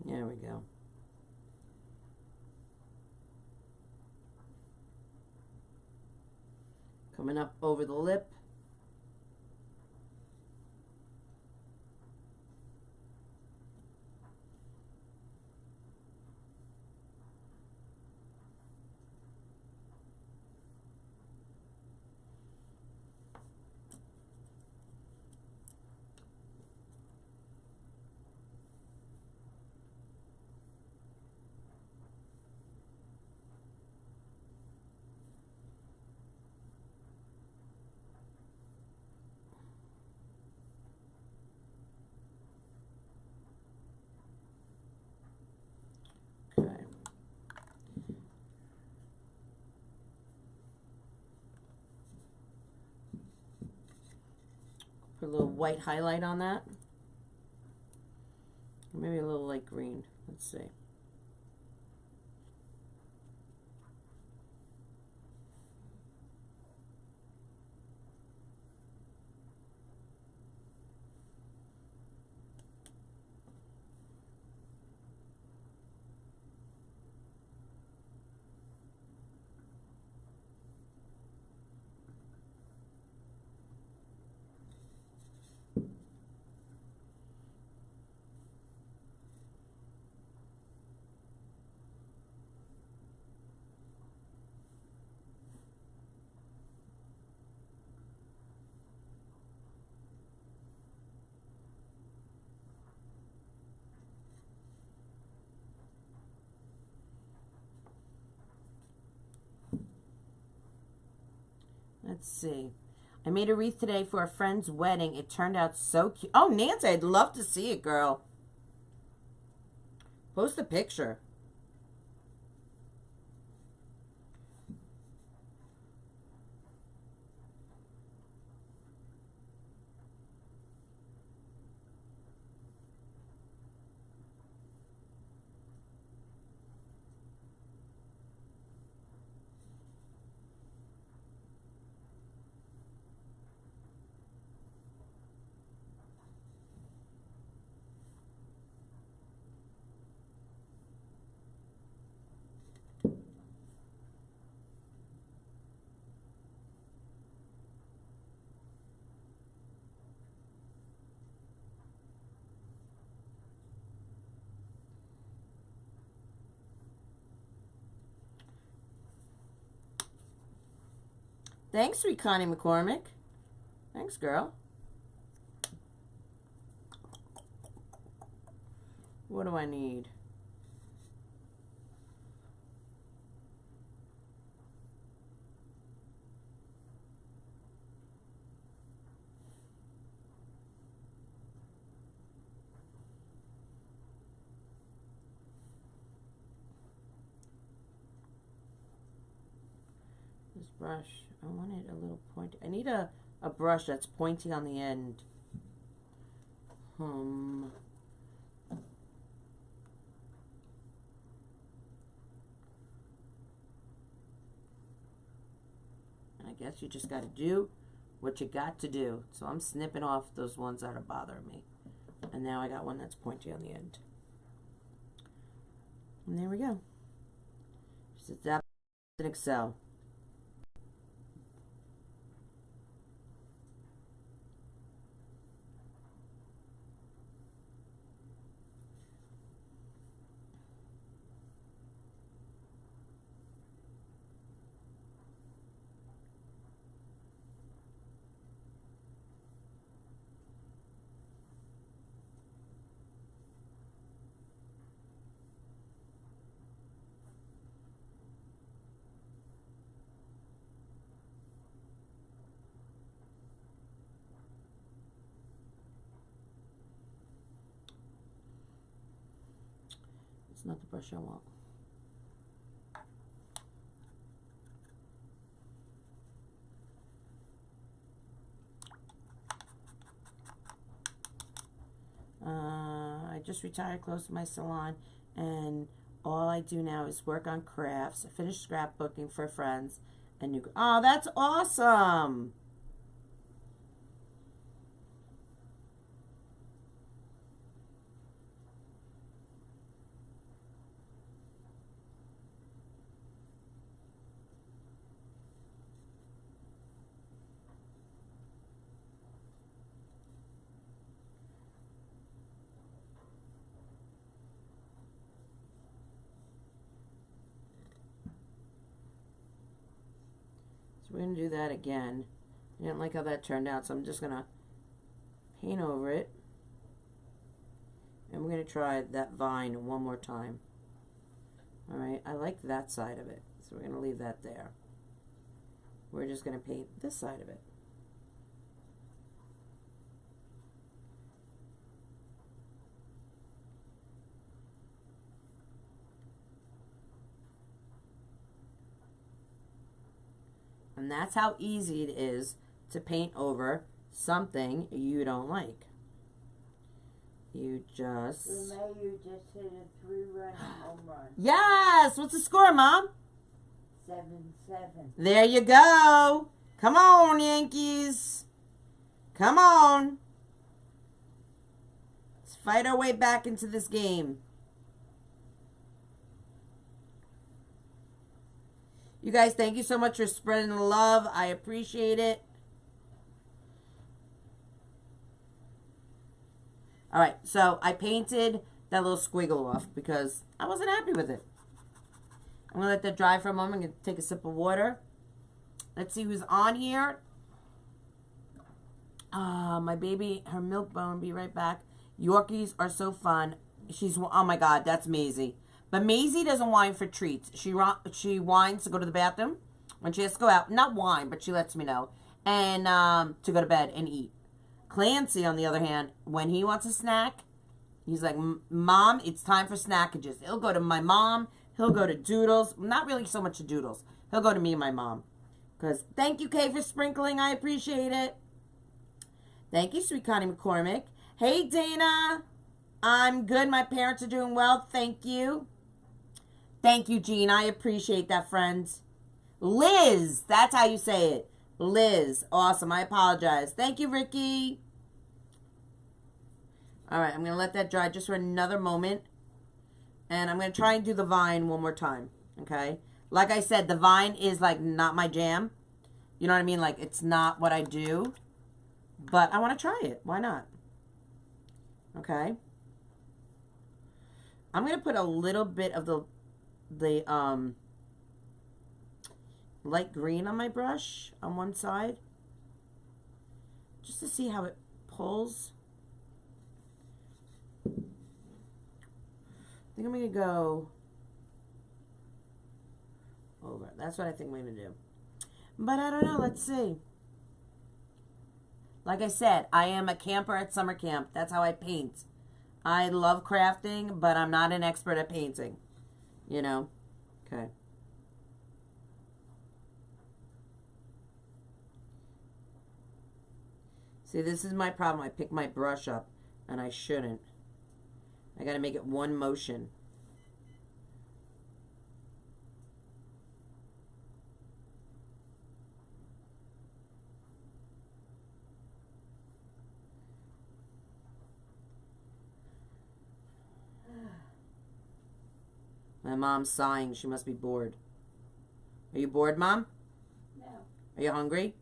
There we go. Coming up over the lip. Put a little white highlight on that. Maybe a little light green. Let's see. Let's see. I made a wreath today for a friend's wedding. It turned out so cute. Oh, Nancy, I'd love to see it, girl. Post a picture. Thanks, sweet Connie McCormick. Thanks, girl. What do I need? This brush, I want it a little pointy. I need a brush that's pointy on the end. I guess you just got to do what you got to do. So I'm snipping off those ones that are bothering me. And now I got one that's pointy on the end. And there we go. Just that in Excel. Not the brush I want. I just retired close to my salon, and all I do now is work on crafts. I finished scrapbooking for friends, and new. Oh, that's awesome! So we're going to do that again. I didn't like how that turned out, so I'm just going to paint over it. And we're going to try that vine one more time. Alright, I like that side of it, so we're going to leave that there. We're just going to paint this side of it. And that's how easy it is to paint over something you don't like. You just... Renee, you just hit a 3-run home run. Yes! What's the score, Mom? 7-7. There you go. Come on, Yankees. Come on. Let's fight our way back into this game. You guys, thank you so much for spreading the love. I appreciate it. All right, so I painted that little squiggle off because I wasn't happy with it. I'm going to let that dry for a moment. I'm going to take a sip of water. Let's see who's on here. My baby, her milk bone, be right back. Yorkies are so fun. Oh my God, that's Maisie. But Maisie doesn't whine for treats. She whines to go to the bathroom when she has to go out. Not whine, but she lets me know. And to go to bed and eat. Clancy, on the other hand, when he wants a snack, he's like, Mom, it's time for snackages. He'll go to my mom. He'll go to Doodles. Not really so much to Doodles. He'll go to me and my mom. Because thank you, Kay, for sprinkling. I appreciate it. Thank you, Sweet Connie McCormick. Hey, Dana. I'm good. My parents are doing well. Thank you. Thank you, Jean. I appreciate that, friends. Liz. That's how you say it. Liz. Awesome. I apologize. Thank you, Ricky. All right. I'm going to let that dry just for another moment. And I'm going to try and do the vine one more time. Okay? Like I said, the vine is like not my jam. You know what I mean? Like it's not what I do. But I want to try it. Why not? Okay? I'm going to put a little bit of the light green on my brush on one side. Just to see how it pulls. I think I'm going to go over. That's what I think I'm going to do. But I don't know. Let's see. Like I said, I am a camper at summer camp. That's how I paint. I love crafting, but I'm not an expert at painting. You know? Okay. See, this is my problem. I pick my brush up, and I shouldn't. I got to make it one motion. My mom's sighing. She must be bored. Are you bored, Mom? No. Are you hungry?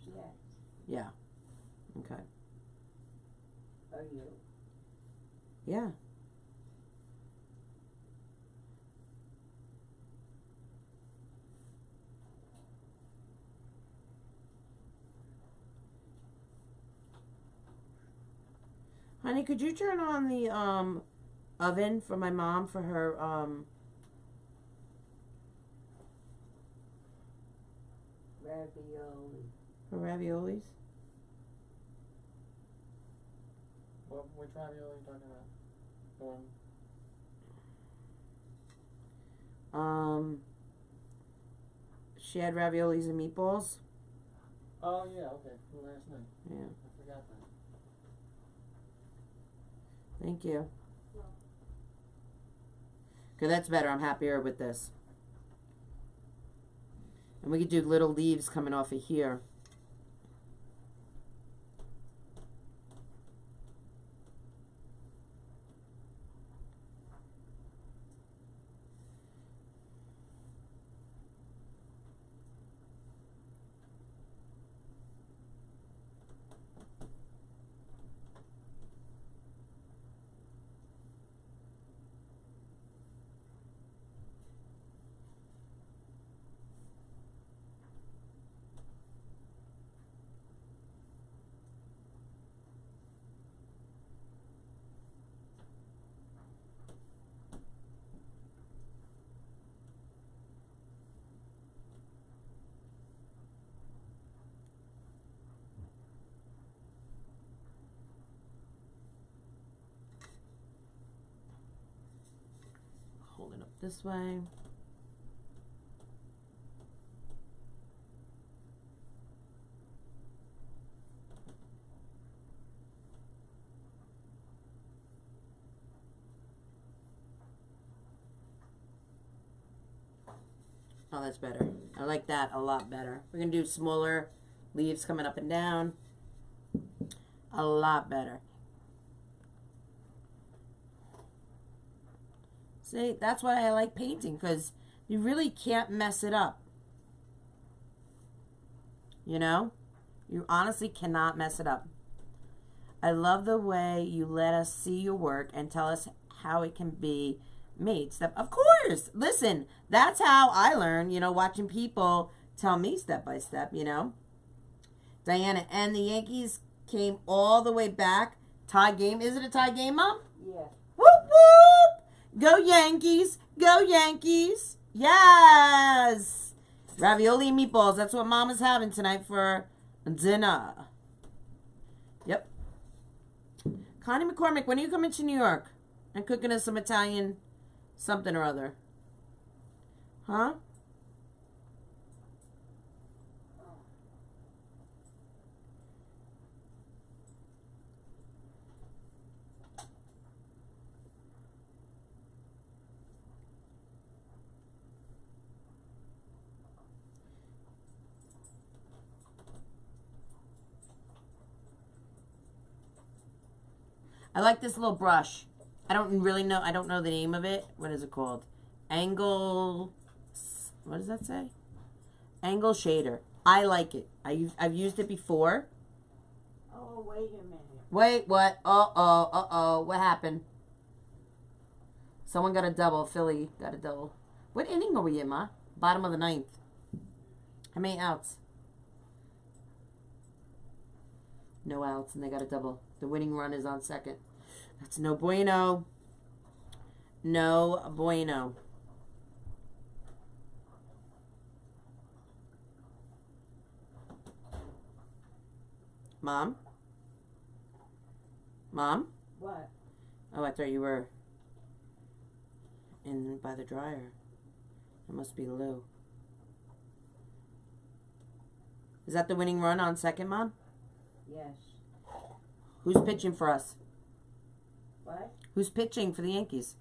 Yes. Yeah. Okay. Are you? Yeah. Honey, could you turn on the oven for my mom for her Ravioli. her raviolis? Which ravioli are you talking about? The one. She had raviolis and meatballs. Oh yeah, okay. From last night. Yeah. I forgot that. Thank you. Okay, that's better. I'm happier with this. And we could do little leaves coming off of here. Hold it up this way. Oh, that's better. I like that a lot better. We're going to do smaller leaves coming up and down. A lot better. See, that's why I like painting, because you really can't mess it up. You know? You honestly cannot mess it up. I love the way you let us see your work and tell us how it can be made. Of course! Listen, that's how I learn, you know, watching people tell me step by step, you know. Diana, and the Yankees came all the way back. Tie game. Is it a tie game, Mom? Yeah. Whoop, whoop! Go Yankees! Go Yankees! Yes! Ravioli and meatballs. That's what Mama's having tonight for dinner. Yep. Connie McCormick, when are you coming to New York and cooking us some Italian something or other? Huh? I like this little brush. I don't really know. I don't know the name of it. What is it called? Angle. What does that say? Angle shader. I like it. I've used it before. Oh, wait a minute. Wait, what? Uh-oh. What happened? Someone got a double. Philly got a double. What inning are we in, Ma? Bottom of the 9th. How many outs? No outs, and they got a double. The winning run is on second. That's no bueno. No bueno. Mom? Mom? What? Oh, I thought you were in by the dryer. It must be Lou. Is that the winning run on second, Mom? Yes. Who's pitching for us? What? Who's pitching for the Yankees?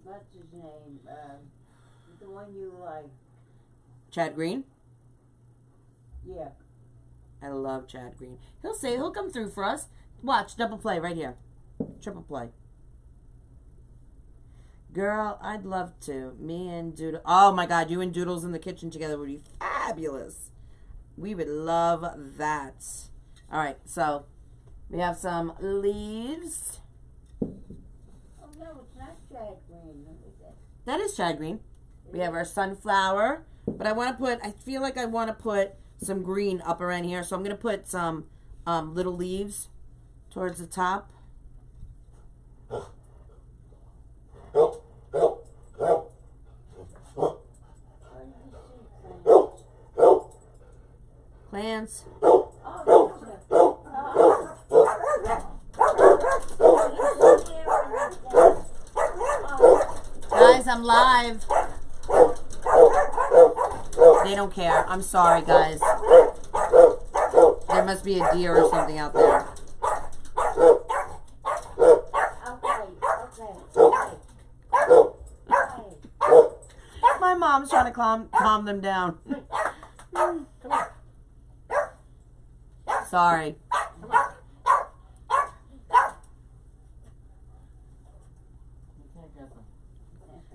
What's his name? The one you like. Chad Green? Yeah. I love Chad Green. He'll come through for us. Watch, double play right here. Triple play. Girl, I'd love to. Me and Doodle. Oh my God, you and Doodles in the kitchen together would be fabulous. We would love that. All right, so we have some leaves. Oh, no, it's not Chad Green. That is Chad Green. We have our sunflower. But I feel like I want to put some green up around here. So I'm going to put some little leaves towards the top. Plants. Guys, I'm live. They don't care. I'm sorry, guys. There must be a deer or something out there. My mom's trying to calm them down. Sorry.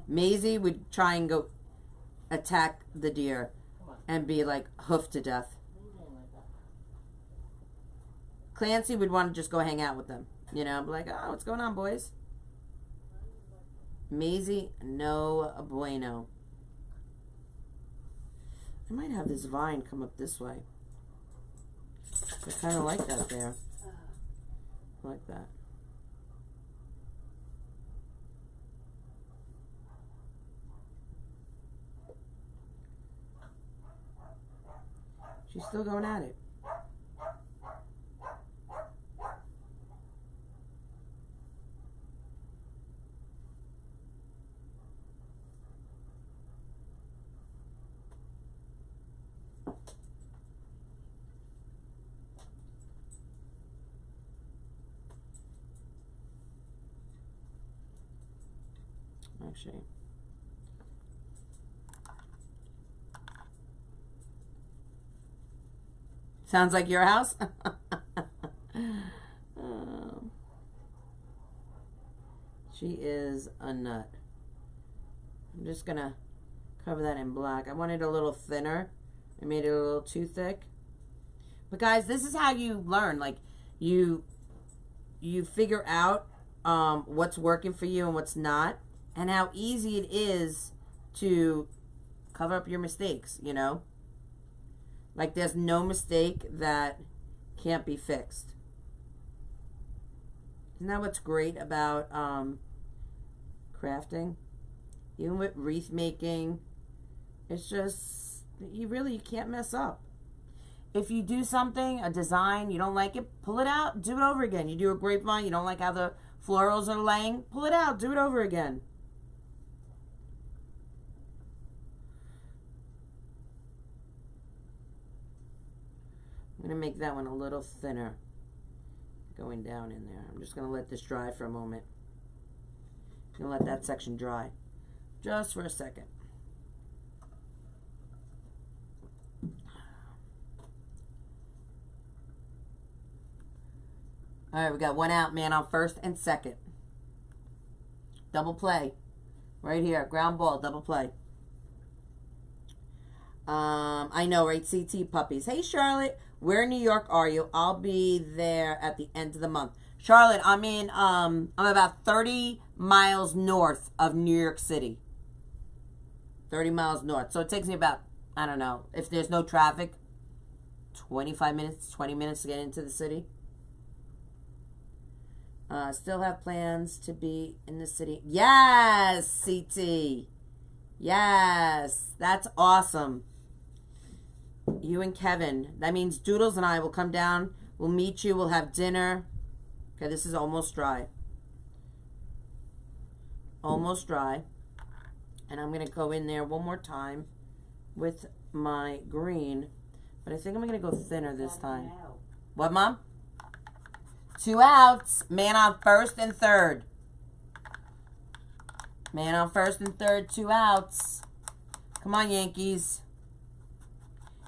Maisie would try and go attack the deer and be like hoofed to death. Clancy would want to just go hang out with them. You know, be like, oh, what's going on, boys? Maisie, no bueno. I might have this vine come up this way. I kind of like that there. I like that. She's still going at it. Actually, Sounds like your house? She is a nut. I'm just going to cover that in black. I want it a little thinner. I made it a little too thick. But guys, this is how you learn. Like, you figure out what's working for you and what's not, and how easy it is to cover up your mistakes, you know? Like, there's no mistake that can't be fixed. Isn't that what's great about crafting? Even with wreath making, it's just, you can't mess up. If you do something, a design, you don't like it, pull it out, do it over again. You do a grapevine, you don't like how the florals are laying, pull it out, do it over again. I'm going to make that one a little thinner going down in there. I'm just going to let this dry for a moment. I'm going to let that section dry just for a second. All right, we got one out, man, on first and second. Double play. Right here, ground ball, double play. I know, right? CT puppies. Hey, Charlotte, where in New York are you? I'll be there at the end of the month. Charlotte, I'm about 30 miles north of New York City. 30 miles north. So it takes me about, I don't know, if there's no traffic, 25 minutes, 20 minutes to get into the city. Still have plans to be in the city. Yes, CT. Yes, that's awesome. You and Kevin. That means Doodles and I will come down. We'll meet you. We'll have dinner. Okay, this is almost dry. Almost dry. And I'm going to go in there one more time with my green. But I think I'm going to go thinner this time. What, Mom? 2 outs. Man on first and third. Man on first and third. 2 outs. Come on, Yankees.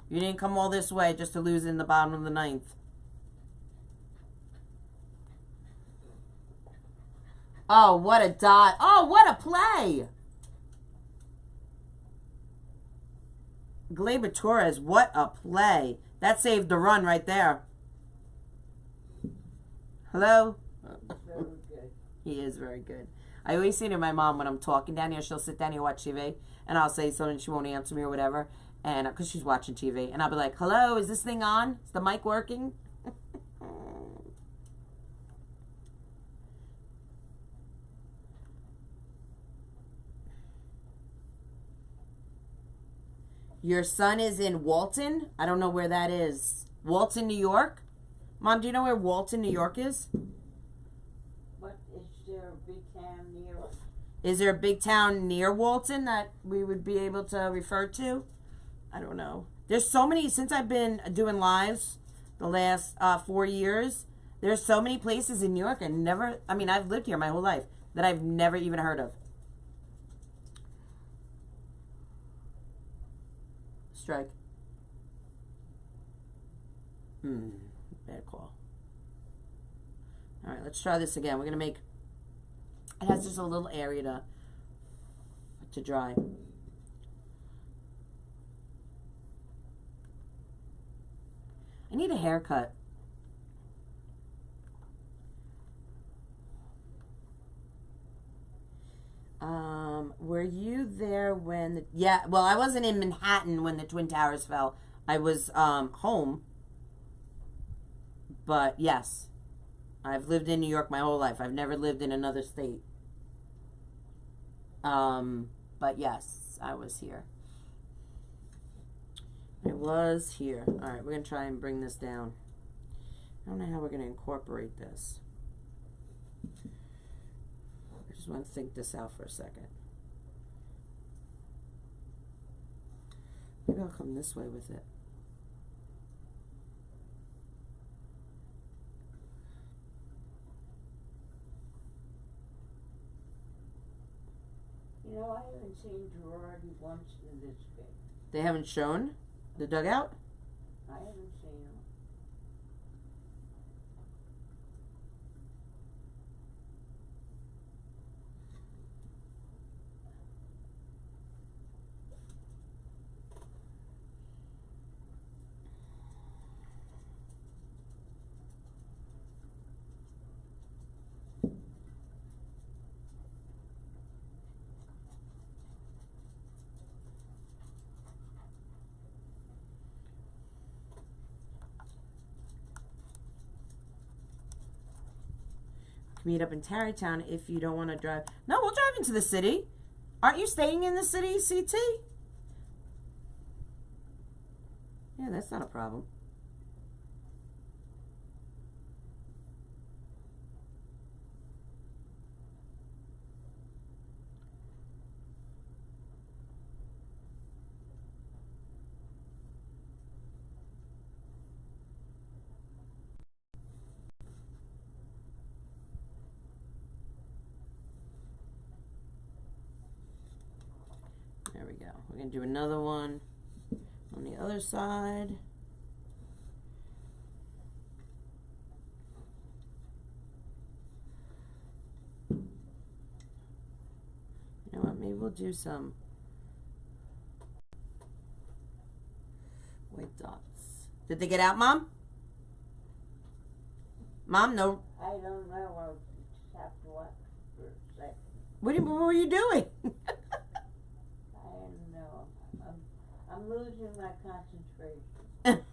You didn't come all this way just to lose in the bottom of the 9th. Oh, what a dot. Oh, what a play. Gleyber Torres, what a play. That saved the run right there. Hello? Very good. He is very good. I always say to my mom when I'm talking down here, she'll sit down here and watch TV, and I'll say something, she won't answer me or whatever, and because she's watching TV, and I'll be like, hello, is this thing on? Is the mic working? Your son is in Walton? I don't know where that is. Walton, New York? Mom, do you know where Walton, New York is? What is there a big town near? Is there a big town near Walton that we would be able to refer to? I don't know. There's so many, since I've been doing lives the last 4 years, there's so many places in New York I've lived here my whole life that I've never even heard of. Strike. Bad call. All right, let's try this again. We're going to make, it has just a little area to dry. I need a haircut. Were you there when well, I wasn't in Manhattan when the Twin Towers fell. I was home. But yes, I've lived in New York my whole life. I've never lived in another state. But yes, I was here. I was here. All right, we're going to try and bring this down. I don't know how we're going to incorporate this. I just want to think this out for a second. Maybe I'll come this way with it. You know, I haven't seen Gerardi once in this big. They haven't shown the dugout? I haven't seen him. can meet up in Tarrytown if you don't want to drive. No, we'll drive into the city. Aren't you staying in the city, CT? Yeah, that's not a problem. There we go. We're going to do another one on the other side. You know what? Maybe we'll do some white dots. Did they get out, Mom? Mom, no. I don't know. I'll just have to watch for a second. What were you doing? I don't know. I'm losing my concentration.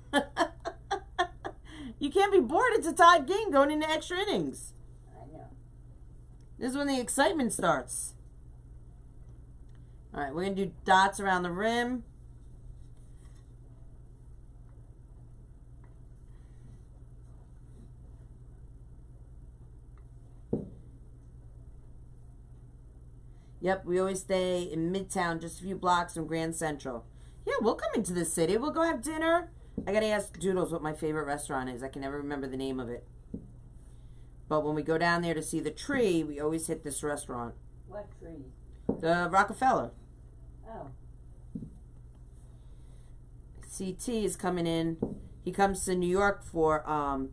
You can't be bored. It's a tied game going into extra innings. I know. This is when the excitement starts. All right, we're going to do dots around the rim. Yep, we always stay in Midtown, just a few blocks from Grand Central. Yeah, we'll come into the city. We'll go have dinner. I got to ask Doodles what my favorite restaurant is. I can never remember the name of it. But when we go down there to see the tree, we always hit this restaurant. What tree? The Rockefeller. Oh. CT is coming in. He comes to New York for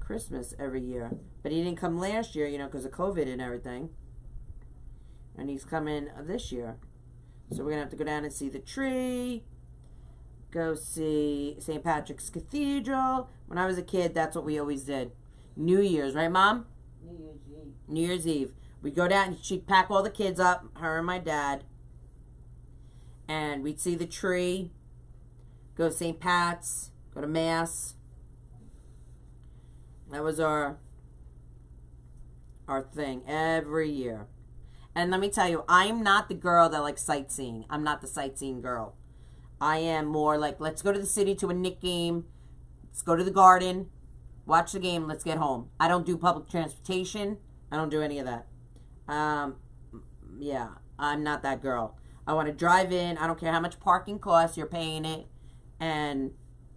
Christmas every year. But he didn't come last year, you know, because of COVID and everything. And he's coming this year. So we're going to have to go down and see the tree. Go see St. Patrick's Cathedral. When I was a kid, that's what we always did. New Year's, right, Mom? New Year's Eve. New Year's Eve. We'd go down and she'd pack all the kids up, her and my dad. And we'd see the tree. Go to St. Pat's. Go to Mass. That was our thing every year. And let me tell you, I'm not the girl that likes sightseeing. I'm not the sightseeing girl. I am more like, let's go to the city to a Knick game. Let's go to the garden. Watch the game. Let's get home. I don't do public transportation. I don't do any of that. Yeah, I'm not that girl. I want to drive in. I don't care how much parking costs. You're paying it. And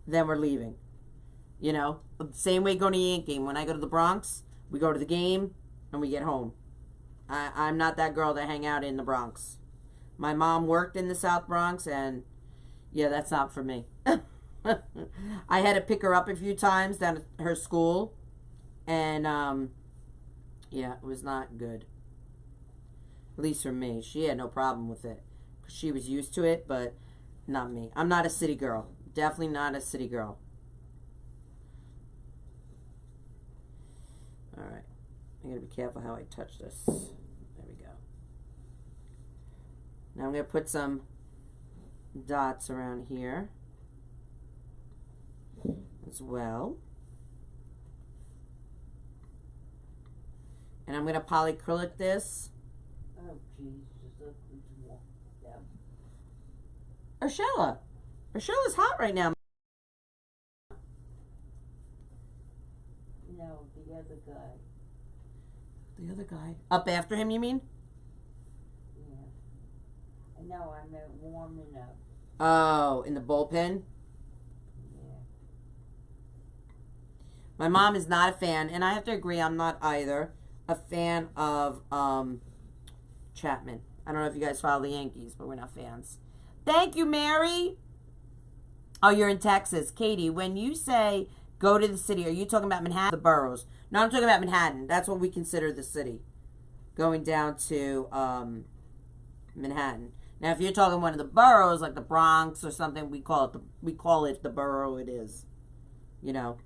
then we're leaving. You know, same way going to a Yankee game. When I go to the Bronx, we go to the game and we get home. I'm not that girl to hang out in the Bronx. My mom worked in the South Bronx, and yeah, that's not for me. I had to pick her up a few times down at her school, and yeah, it was not good. At least for me. She had no problem with it. She was used to it, but not me. I'm not a city girl. Definitely not a city girl. All right. I'm going to be careful how I touch this. There we go. Now I'm going to put some dots around here as well. And I'm going to polyacrylic this. Oh, Jesus. Look who's walking down. Urshela. Urshela's hot right now. No, the other guy. The other guy. Up after him, you mean? Yeah. No, I meant warming up. Oh, in the bullpen? Yeah. My mom is not a fan, and I have to agree, I'm not either, a fan of Chapman. I don't know if you guys follow the Yankees, but we're not fans. Thank you, Mary. Oh, you're in Texas. Katie, when you say go to the city, are you talking about Manhattan, the boroughs? No, I'm talking about Manhattan. That's what we consider the city. Going down to Manhattan. Now, if you're talking one of the boroughs, like the Bronx or something, we call it the borough it is. You know.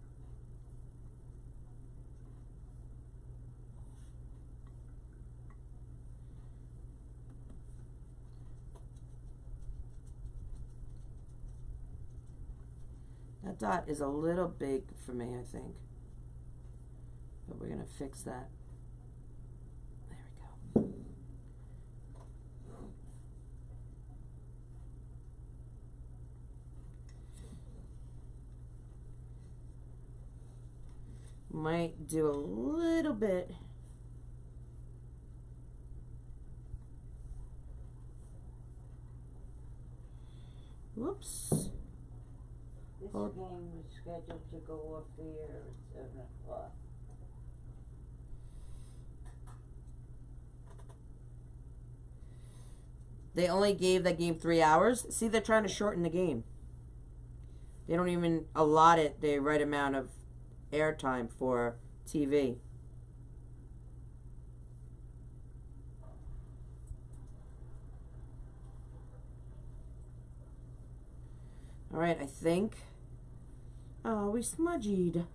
That dot is a little big for me, I think. But we're going to fix that. Might do a little bit. Whoops. This game was scheduled to go off the air at 7 o'clock. They only gave that game 3 hours. See, they're trying to shorten the game. They don't even allot it the right amount of airtime for TV. All right, I think. Oh, we smudged. I'm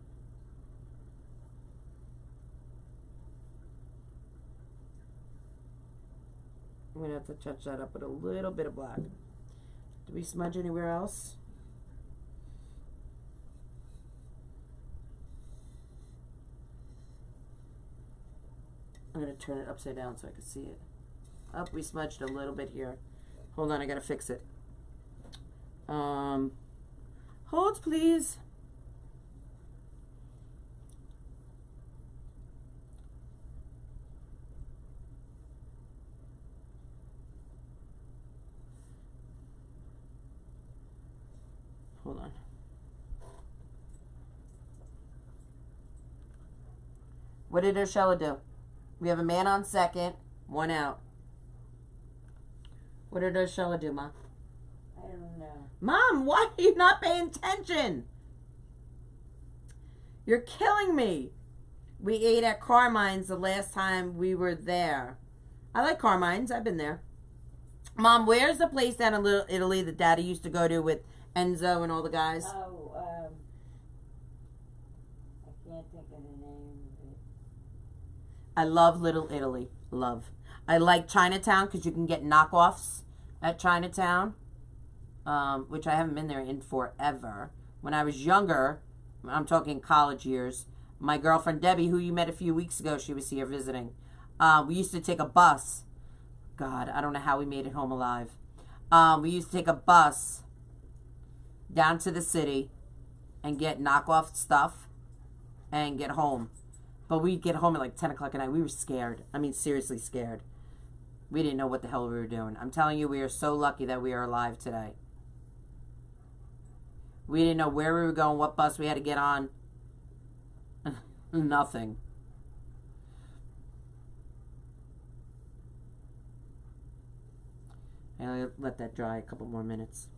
going to have to touch that up with a little bit of black. Did we smudge anywhere else? I'm going to turn it upside down so I can see it. Oh, we smudged a little bit here. Hold on, I got to fix it. Hold, please. Hold on. What did Urshela do? We have a man on second, 1 out. What did Urshela do, Ma? I don't know. Mom, why are you not paying attention? You're killing me. We ate at Carmine's the last time we were there. I like Carmine's. I've been there. Mom, where's the place down in Little Italy that Daddy used to go to with Enzo and all the guys? Oh, I can't think of the name of it. I love Little Italy. Love. I like Chinatown because you can get knockoffs at Chinatown, which I haven't been there in forever. When I was younger, I'm talking college years, my girlfriend Debbie, who you met a few weeks ago, she was here visiting. We used to take a bus. God, I don't know how we made it home alive. We used to take a bus down to the city and get knockoff stuff and get home. But we'd get home at like 10 o'clock at night. We were scared. I mean, seriously scared. We didn't know what the hell we were doing. I'm telling you, we are so lucky that we are alive today. We didn't know where we were going, what bus we had to get on. Nothing. I'll let that dry a couple more minutes.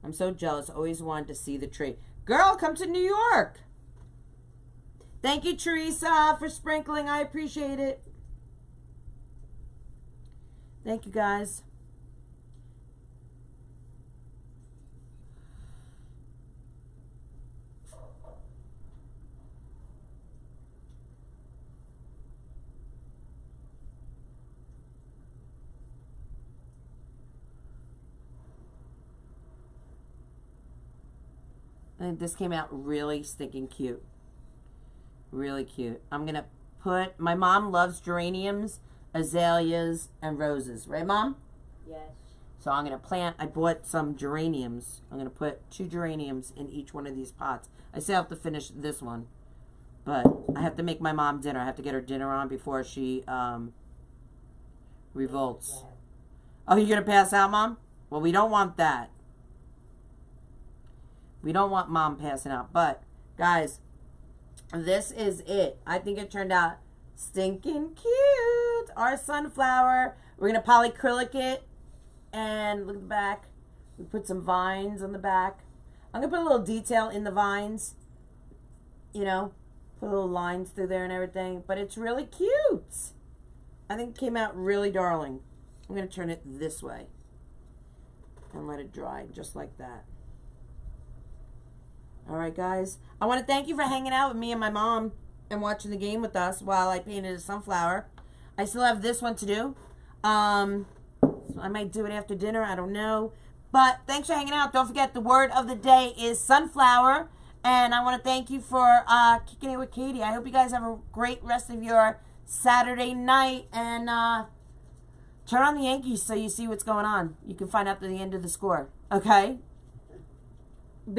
I'm so jealous. Always wanted to see the tree. Girl, come to New York. Thank you, Teresa, for sprinkling. I appreciate it. Thank you, guys. I think this came out really stinking cute. Really cute. I'm going to put... My mom loves geraniums, azaleas, and roses. Right, Mom? Yes. So I'm going to plant... I bought some geraniums. I'm going to put 2 geraniums in each one of these pots. I still have to finish this one. But I have to make my mom dinner. I have to get her dinner on before she revolts. Oh, you're going to pass out, Mom? Well, we don't want that. We don't want Mom passing out. But, guys, this is it. I think it turned out stinking cute. Our sunflower. We're going to polyacrylic it. And look at the back. We put some vines on the back. I'm going to put a little detail in the vines. You know, put little lines through there and everything. But it's really cute. I think it came out really darling. I'm going to turn it this way. And let it dry just like that. All right, guys. I want to thank you for hanging out with me and my mom and watching the game with us while I painted a sunflower. I still have this one to do. So I might do it after dinner. I don't know. But thanks for hanging out. Don't forget the word of the day is sunflower. And I want to thank you for kicking it with Katie. I hope you guys have a great rest of your Saturday night. And Turn on the Yankees so you see what's going on. You can find out the end of the score. Okay?